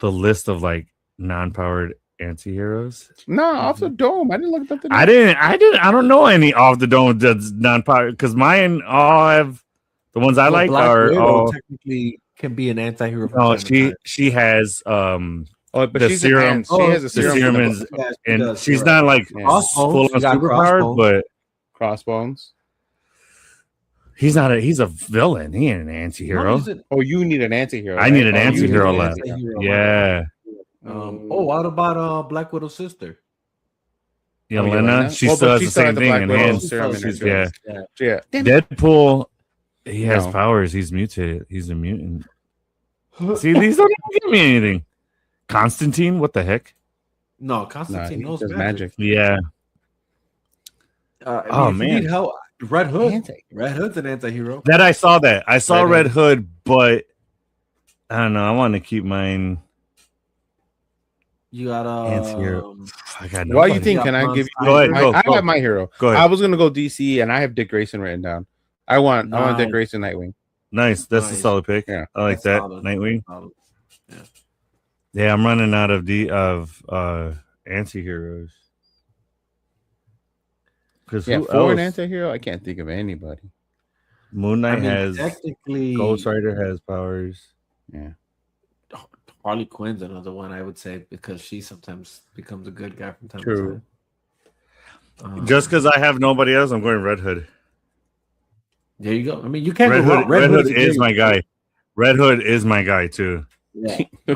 list of like non-powered anti-heroes. No, off the dome. I didn't look at the dome. I don't know any off the dome that's non-powered, because mine all have the ones I like Black are Widow all technically can be an anti-hero. No, she has but the she's serum. She has a serum. And she's not like full on superpowered, but Crossbones. he's not he's a villain. He ain't an anti-hero. Oh, you need an anti-hero. I need an anti-hero left. Yeah. What about Black Widow's sister? Yelena, she still has the same thing in hands. Yeah. Deadpool, he has powers. He's mutated. He's a mutant. See, these don't even give me anything. Constantine, what the heck? No, Constantine knows magic. Yeah. Oh man, how Red Hood? Red Hood's an anti-hero. That I saw that. I saw Red Hood, but I don't know. I want to keep mine. You got anti-hero. I got Why do you think? Can I give you? Go ahead. I have my hero. Go ahead. I was gonna go DC, and I have Dick Grayson written down. I want Dick Grayson Nightwing. Nice. That's a solid pick. Yeah, I like that. Solid. Nightwing. Solid. Yeah, I'm running out of anti-heroes. For an anti-hero, I can't think of anybody. Moon Knight has technically. Ghost Rider has powers. Yeah. Harley Quinn's another one, I would say, because she sometimes becomes a good guy from time to time. Just because I have nobody else, I'm going Red Hood. There you go. I mean, you can't Red go wrong. Red Hood is my guy. Red Hood is my guy too. Yeah. I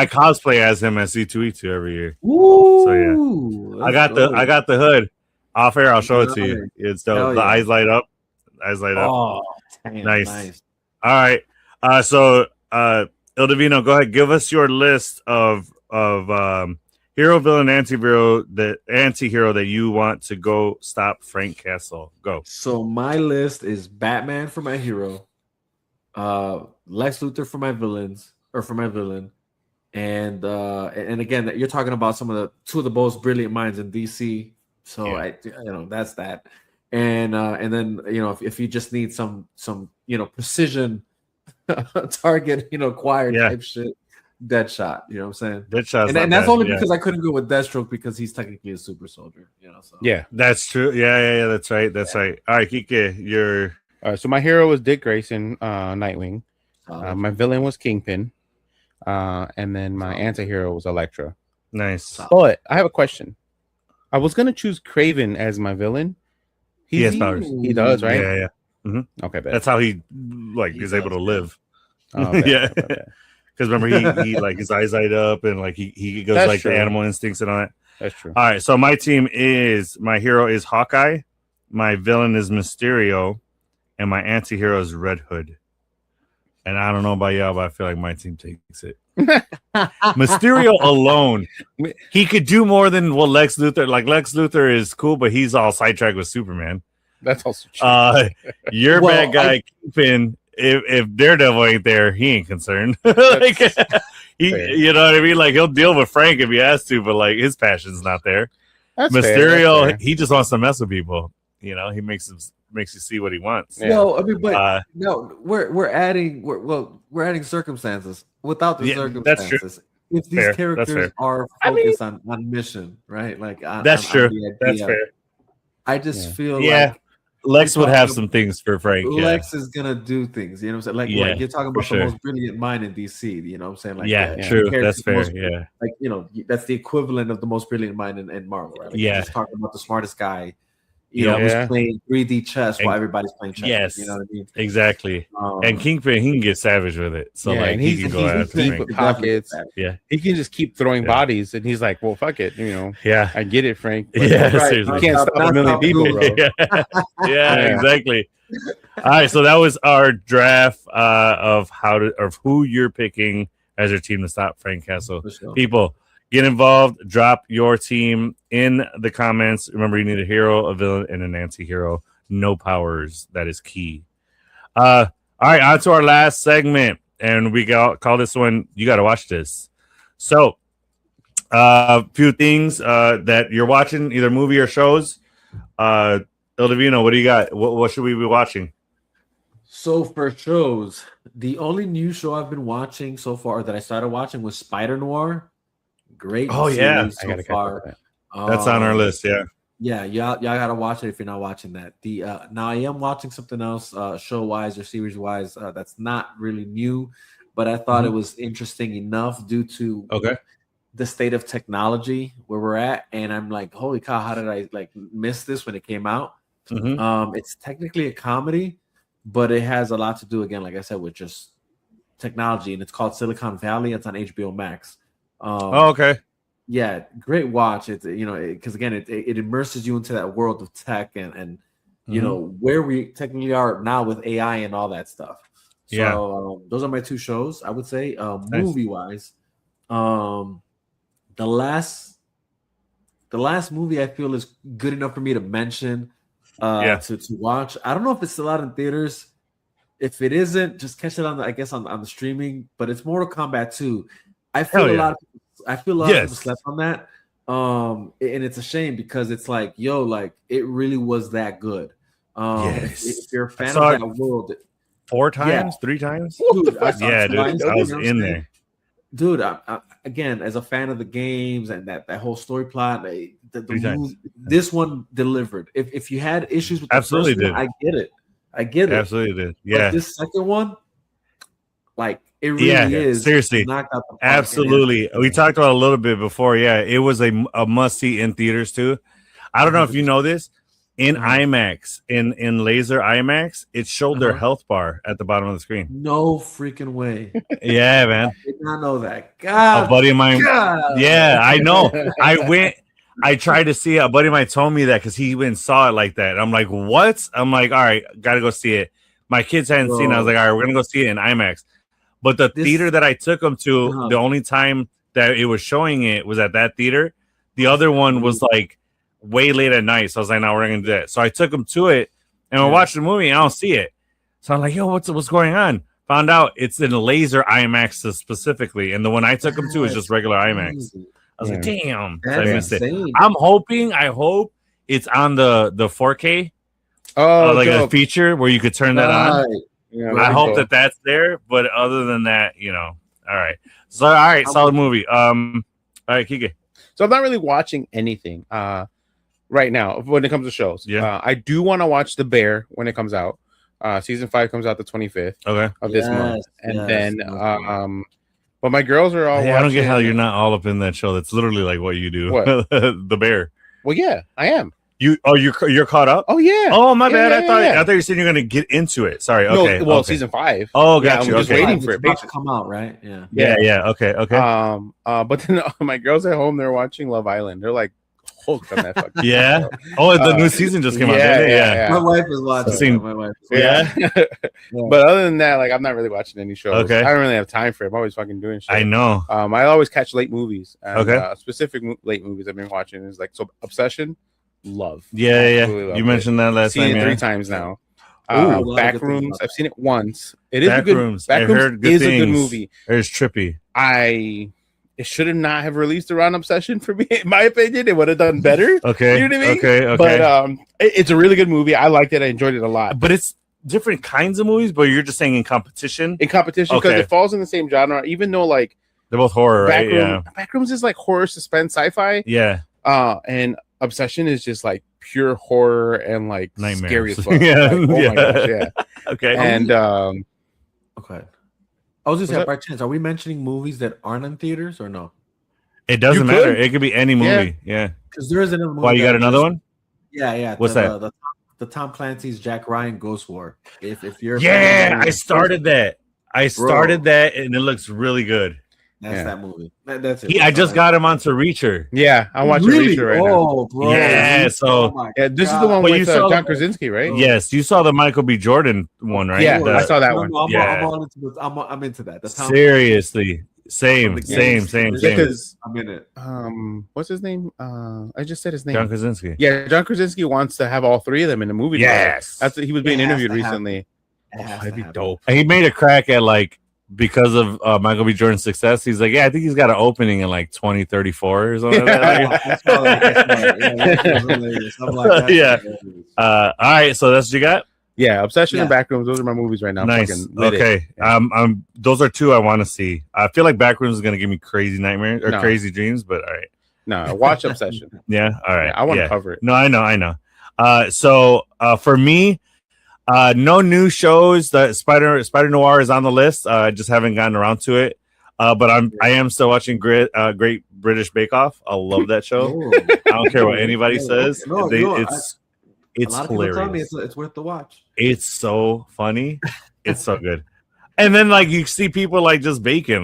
cosplay as him as C2E2 every year. Ooh, so yeah, I got the hood. Off air, I'll show it to you. It's the eyes light up. Oh, damn, nice. All right. So Ildivino, go ahead. Give us your list of hero, villain, anti-hero that you want to go stop Frank Castle. Go. So my list is Batman for my hero, Lex Luthor for my villains, and again, you're talking about two of the most brilliant minds in DC. So that's that, and then if you just need some precision target acquired type shit, Deadshot. You know what I'm saying? Deadshot, and that's only because I couldn't go with Deathstroke because he's technically a super soldier. So yeah, that's true. Yeah, that's right. All right, Kike, you're. All right, so my hero was Dick Grayson, Nightwing. My villain was Kingpin, and then my anti-hero was Elektra. Nice. But I have a question. I was gonna choose Kraven as my villain. He has powers. He does, right? Yeah. Mm-hmm. Okay, that's how he is able to live. Yeah, because remember he like his eyes light up and like he goes that's true. The animal instincts and all that. That's true. All right, so my hero is Hawkeye, my villain is Mysterio, and my anti-hero is Red Hood. And I don't know about y'all, but I feel like my team takes it. Mysterio alone, he could do more than what Lex Luthor. Like Lex Luthor is cool, but he's all sidetracked with Superman. That's also true. Your bad guy, Kingpin. If Daredevil ain't there, he ain't concerned. Like, you know what I mean? Like he'll deal with Frank if he has to, but like his passion's not there. That's Mysterio, fair. He just wants to mess with people. He makes you see what he wants. Yeah. No, I mean, but no, we're adding circumstances without the circumstances. That's true. If these characters are focused on mission, right? Like that's true. That's fair. I just feel like Lex would have some things for Frank. Lex is gonna do things. You know what I'm saying? Like you're talking about the most brilliant mind in DC. You know what I'm saying? Like true. That's fair. Like that's the equivalent of the most brilliant mind in Marvel. Right? Like, just talking about the smartest guy you know, Yeah. who's playing 3D chess while And- everybody's playing chess. Yes. You know what I mean? Exactly. And Kingpin, he can get savage with it. So like and he can go he's after deep Frank. with pockets. Yeah. He can just keep throwing Yeah. bodies, and he's like, "Well, fuck it, you know, Yeah. I get it, Frank. but Yeah, Right. seriously. you can't stop a million people, bro." yeah, Yeah. exactly. All right, so that was our draft of who you're picking as your team to stop Frank Castle. For sure. People, get involved. Drop your team in the comments. Remember, you need a hero, a villain, and an anti-hero. No powers. That is key. All right, on to our last segment, and we call this one. You got to watch this. So, a few things that you're watching, either movie or shows. Il Divino, what do you got? What should we be watching? So for shows, the only new show I've been watching so far that I started watching was Spider Noir. Great. Oh, yeah. series I so gotta catch far. up with That's on our list. Yeah. Yeah, y'all gotta watch it if you're not watching that. The now I am watching something else, show wise or series wise, that's not really new, but I thought it was interesting enough due to Okay. the state of technology where we're at, and I'm like, holy cow, how did I like miss this when it came out? Mhm. It's technically a comedy, but it has a lot to do, again, like I said, with just technology, and it's called Silicon Valley. It's on HBO Max. Oh, okay. Yeah, great watch. It's because again, it immerses you into that world of tech and you know where we technically are now with AI and all that stuff. So Yeah. those are my two shows. I would say movie wise, the last movie I feel is good enough for me to mention to watch. I don't know if it's still out in theaters. If it isn't, just catch it on the streaming. But it's Mortal Kombat 2. I feel a lot of people slept on that. And it's a shame because it's like, yo, like it really was that good. If you're a fan of that world, 4 times, 3 times. dude, Yeah, dude, I was in there. Dude, again, as a fan of the games and that whole story plot, the movie, this one delivered. If you had issues with the Absolutely first one, I get it. Absolutely did. Yeah. But this second one, like it really is. Seriously. Knocked out the park. Absolutely. We talked about it a little bit before. Yeah, it was a must see in theaters too. I don't know if you know this. In IMAX, in laser IMAX, it showed their health bar at the bottom of the screen. No freaking way. Yeah, man. I did not know that. God, a buddy of mine. God. Yeah, I know. I tried to see it. A buddy of mine told me that because he went and saw it like that. I'm like, what? I'm like, all right, gotta go see it. My kids hadn't seen it. I was like, all right, we're gonna go see it in IMAX. But the theater that I took them to, the only time that it was showing it was at that theater. The other one was like way late at night. So I was like, no, we're not gonna do that. So I took them to it and we're watching the movie and I don't see it. So I'm like, yo, what's going on? Found out it's in laser IMAX specifically. And the one I took them to is just regular IMAX. I was like, damn. So I missed it. I hope it's on the 4K. Oh, like a feature where you could turn that on. Yeah, I hope that's there, but other than that, all right. So, all right, solid movie. All right, Kike. So I'm not really watching anything right now when it comes to shows. Yeah, I do want to watch The Bear when it comes out. Season 5 comes out the 25th of this month, and then but my girls are all. Hey, I don't get how you're not all up in that show. That's literally like what you do. What? The Bear. Well, yeah, I am. You're caught up? Oh yeah. Oh my bad. I thought you were saying you're gonna get into it. Sorry. Okay. No, well, okay. season 5. Oh, got you. I'm just waiting for it to come out, right? Yeah. Yeah. Okay. But then my girls at home, they're watching Love Island. They're like hooked on that fucking yeah. Oh, the new season just came out. Yeah. My wife is watching. My wife. Yeah. But other than that, like I'm not really watching any shows. Okay. I don't really have time for it. I'm always fucking doing shit. I know. I always catch late movies. And, specific late movies I've been watching is like Obsession. Love. Yeah. You mentioned that last time. Seen it 3 times now. Backrooms. I've seen it once. It is Backrooms. Backrooms is a good movie. It's trippy. It should not have released around Obsession for me. In my opinion, it would have done better. Okay. You know what I mean? Okay. But it's a really good movie. I liked it. I enjoyed it a lot. But it's different kinds of movies. But you're just saying in competition. In competition because it falls in the same genre. Even though like they're both horror, right? Yeah. Backrooms is like horror, suspense, sci-fi. Yeah. And Obsession is just like pure horror and like nightmares. Scary as fuck. Yeah. Like, my gosh, yeah. Okay. And okay. I was just saying, by chance, are we mentioning movies that aren't in theaters or no? It doesn't matter. It could be any movie. Yeah. Because there is another movie. Why, you got another one? Yeah. What's that? The Tom Clancy's Jack Ryan Ghost War. If you're I started that. And it looks really good. That's that movie. That's it. I just got him onto Reacher. Yeah, I'm watching Reacher right now. Bro. Yeah, so This is the one Well, with you saw John Krasinski, right? Yes, you saw the Michael B. Jordan one, right? Yeah, I saw that one. I'm into that. Seriously, same. Because I'm in it. What's his name? I just said his name. John Krasinski. Yeah, John Krasinski wants to have all three of them in the movie. Yes, that's he was being interviewed recently. That'd be dope. And he made a crack at like because of Michael B. Jordan's success. He's like, I think he's got an opening in like 2034 or something. Like that. Yeah. All right, so that's what you got. Yeah, Obsession and Backrooms. Those are my movies right now. Nice. Okay. Those are two I want to see. I feel like Backrooms is gonna give me crazy nightmares or crazy dreams, but all right. No, watch Obsession. Yeah. All right. Yeah, I want to cover it. No, I know. So for me, no new shows. The Spider Noir is on the list. I just haven't gotten around to it. But I am still watching Great British Bake Off. I love that show. I don't care what anybody says. It's hilarious. Tell me it's worth the watch. It's so funny. It's so good. And then like you see people like just baking.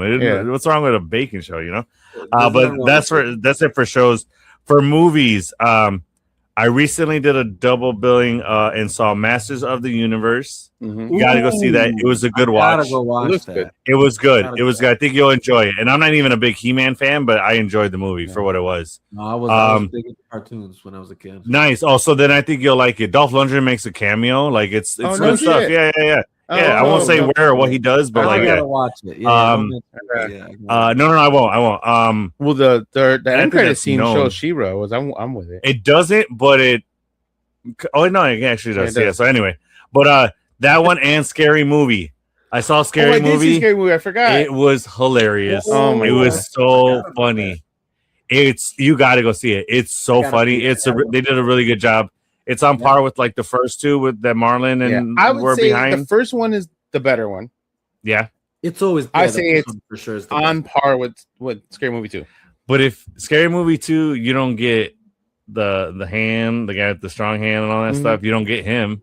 What's wrong with a baking show, you know? But that's it for shows. For movies, I recently did a double billing and saw Masters of the Universe. Mm-hmm. You gotta go see that. It was a good watch. Gotta go watch that. It was good. It was good. I think you'll enjoy it. And I'm not even a big He-Man fan, but I enjoyed the movie for what it was. No, I was big into cartoons when I was a kid. Nice. Also, then I think you'll like it. Dolph Lundgren makes a cameo. Like it's good stuff. Yeah. I won't say where or what he does, but like gotta watch it. No, I won't. Well, the end credit scene shows She-Ra. I'm with it. It doesn't, but it. Oh no, it actually does. Yeah. So anyway, but that one and Scary Movie. I saw Scary Movie. Scary Movie. I forgot. It was hilarious. Oh it was so funny. You got to go see it. It's so funny. They did a really good job. It's on par with like the first two with that Marlon and I would say behind. The first one is the better one. Yeah, it's always. I say it's for sure on par with Scary Movie 2. But if Scary Movie 2, you don't get the hand, the guy with the strong hand and all that stuff. You don't get him,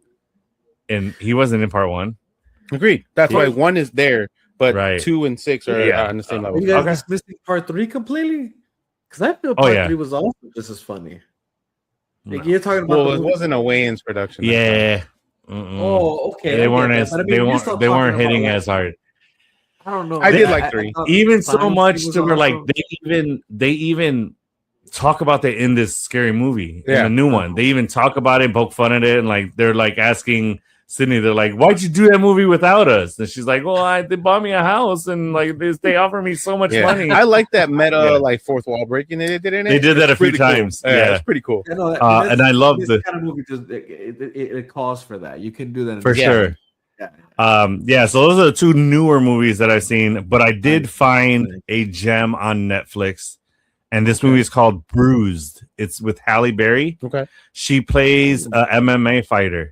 and he wasn't in part 1. Agreed. That's why 1 is there, but 2 and 6 are on the same level. You guys missing part 3 completely? Because I feel part 3 was also just as funny. Like you're talking about. Well, it wasn't a Wayans production. Yeah. Oh, okay. They weren't they weren't hitting as hard. I don't know. I did like 3. Even so much to where like they even talk about that in this Scary Movie, in the new one. They even talk about it, poke fun at it, and like they're like asking Sydney, they're like, "Why'd you do that movie without us?" And she's like, "Well, they bought me a house, and like they offer me so much money." I like that meta like fourth wall breaking they did in it. They did that a few times. Cool. Yeah, it's pretty cool. You know, and I love the kind of movie. It calls for that. You can do that for sure. Yeah. So those are the 2 newer movies that I've seen, but I did find a gem on Netflix, and this movie is called Bruised. It's with Halle Berry. Okay, she plays a MMA fighter.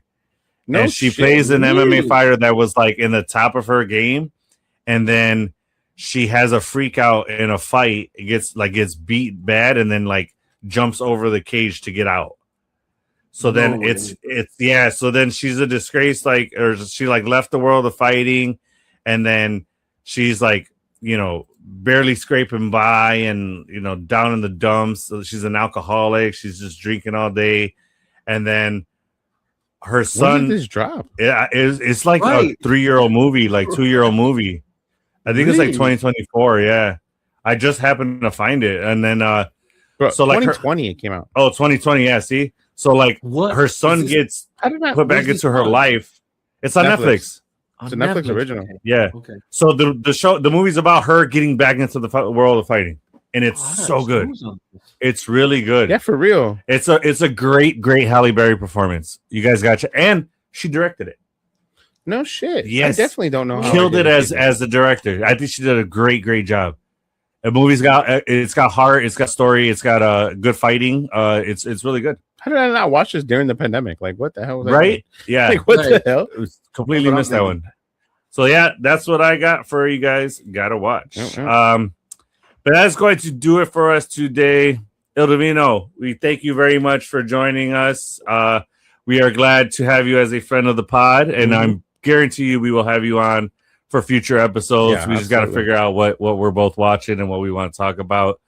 No, and she plays an MMA fighter that was like in the top of her game, and then she has a freak out in a fight. It gets beat bad, and then like jumps over the cage to get out. So then So then she's a disgrace, like, or she like left the world of fighting, and then she's like, barely scraping by, and down in the dumps. So she's an alcoholic. She's just drinking all day, and then her son. When did this drop? Yeah, it's like a 3-year-old movie, like 2-year-old movie. I think it's like 2024. Yeah, I just happened to find it, and then so like 2020 it came out. Oh, 2020. Yeah, see, so like her son gets put back into her life. It's on Netflix. It's a Netflix original. Yeah. Okay. So the movie's about her getting back into the world of fighting, and it's so good. It's really good. Yeah, for real. It's a great Halle Berry performance. You guys got you, and she directed it. No shit. Yes, I definitely don't know how. Killed it as the director. I think she did a great job. The movie's got heart. It's got story. It's got good fighting. It's really good. How did I not watch this during the pandemic? Like, what the hell was that? Right? Yeah. Like, what the hell? It was completely missed that one. So yeah, that's what I got for you guys. Gotta watch. But that's going to do it for us today. Il Divino, we thank you very much for joining us. We are glad to have you as a friend of the pod, and I'm guarantee you we will have you on for future episodes. We just got to figure out what we're both watching and what we want to talk about.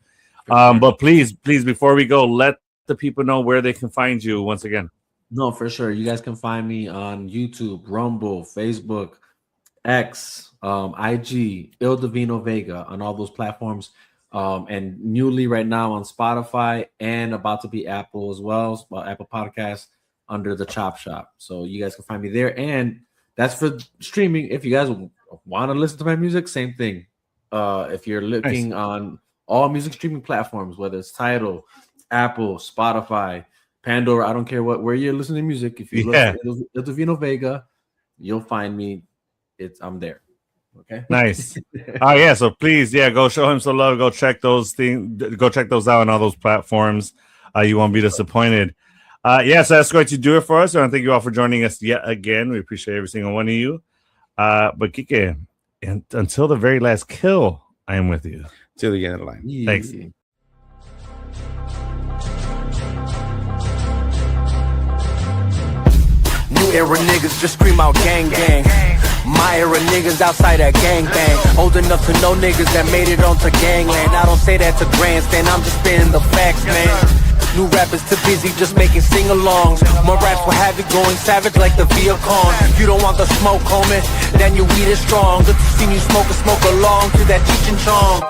But please, before we go, let the people know where they can find you once again. No, for sure. You guys can find me on YouTube, Rumble, Facebook, X, IG, Il Divino Vega on all those platforms. And newly right now on Spotify and about to be Apple as well, Apple Podcasts under the Chop Shop. So you guys can find me there. And that's for streaming. If you guys want to listen to my music, same thing. If you're looking on all music streaming platforms, whether it's Tidal, Apple, Spotify, Pandora, I don't care where you're listening to music. If you look at Il Divino Vega, you'll find me. I'm there. Okay. Nice. So please, go show him some love. Go check those things. Go check those out on all those platforms. You won't be disappointed. So that's going to do it for us. I want to thank you all for joining us yet again. We appreciate every single one of you. But Kike, and until the very last kill, I am with you. Till the end of the line. Yeah. Thanks. New era niggas just scream out gang gang. My era niggas outside that gang bang. Old enough to know niggas that made it onto gangland. I don't say that to grandstand, I'm just spitting the facts, man. New rappers too busy just making sing-alongs. More raps will have it going savage like the Viacon. If you don't want the smoke, homie, then your weed is strong. Good to see you smoke along to that Cheech and Chong.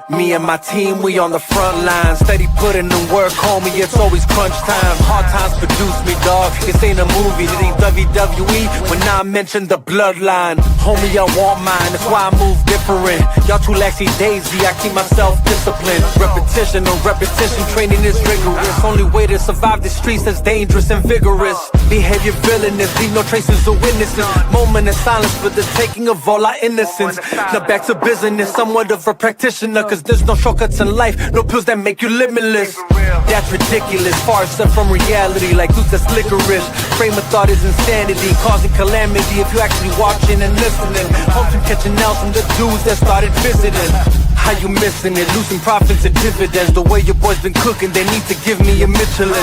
Me and my team, we on the front line. Steady putting in work, homie, it's always crunch time. Hard times produce me, dog. This ain't a movie, it ain't WWE. When I mention the bloodline, homie, I want mine, that's why I move different. Y'all too laxy daisy, I keep myself disciplined. Repetition on repetition, training is rigorous. Only way to survive the streets that's dangerous and vigorous. Behavior villainous, leave no traces of witnesses. Moment of silence for the taking of all our innocence. Now back to business, somewhat of a practitioner, cause there's no shortcuts in life, no pills that make you limitless. That's ridiculous, far set from reality, like loose that's licorice. Frame of thought is insanity, causing calamity if you actually watching and listening. Hope you catching else from the dudes that started visiting. How you missing it? Losing profits and dividends. The way your boys been cooking, they need to give me a Michelin.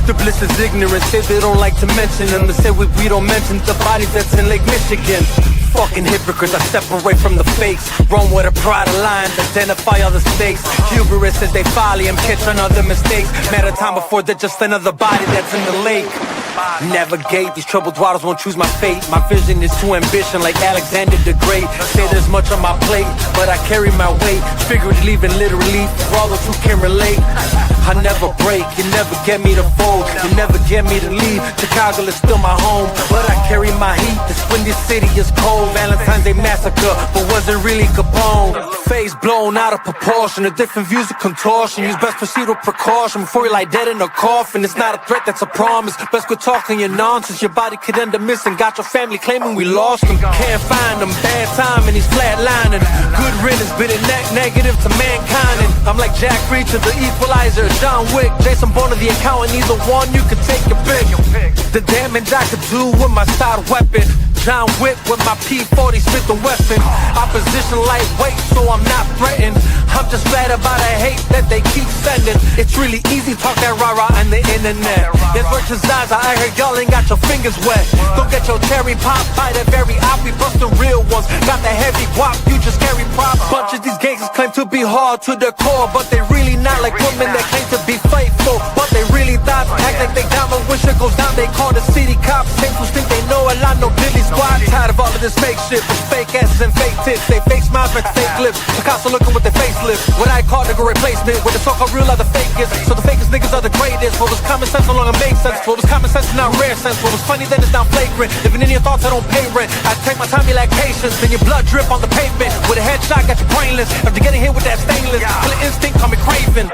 The bliss is ignorance, say they don't like to mention them. They say we don't mention the bodies that's in Lake Michigan. Fucking hypocrites, I separate from the fakes. Run with a pride of lines, identify all the stakes. Hubris as they folly, I'm catching other mistakes. Matter of time before they're just another body that's in the lake. Navigate, these troubled waters won't choose my fate. My vision is too ambition like Alexander the Great. Say there's much on my plate, but I carry my weight. Figuratively and literally, for all those who can relate. I never break, you never get me to fold. You never get me to leave, Chicago is still my home. But I carry my heat, this windy city is cold. Valentine's Day massacre, but was it really Capone? Face blown out of proportion, a different views of contortion. Use best proceed with precaution before you lie dead in a coffin. It's not a threat, that's a promise. Best quit talking your nonsense, your body could end up missing. Got your family claiming we lost them. Can't find them, bad time and he's flatlining. Good riddance, bit a negative to mankind. And I'm like Jack Reacher, the equalizer, John Wick, Jason Bourne of the accountant. Either one, you can take your pick. The damage I could do with my side weapon. John Wick with my P40 Smith & Wesson. Opposition lightweight, so I'm not threatened. I'm just glad about the hate that they keep sending. It's really easy talk that rah-rah on the internet. There's virtuous eyes, I heard y'all ain't got your fingers wet. Don't get your cherry pop by the very op. We bust the real ones, got the heavy guap, you just carry prop. Bunch of these gangsters claim to be hard to the core, but they really not like women that claim to be faithful. But they really thought, act like they down, but when shit goes down, they call the city cops. Same fools think they know a lot, no Billy squad. Tired of all of this fake shit, with fake asses and fake tits. They fake smiles and fake lips. Picasso looking with their facelift. What I call nigga replacement, with the so-called real are the fakest. So the fakest niggas are the greatest. What was common sense no longer makes sense. What was common sense is now rare sense. What was funny then is now flagrant. Living in your thoughts, I don't pay rent. I take my time, you lack patience. Then your blood drip on the pavement. With a headshot, got you brainless. After getting hit with that stainless, kill instinct, call me Craven.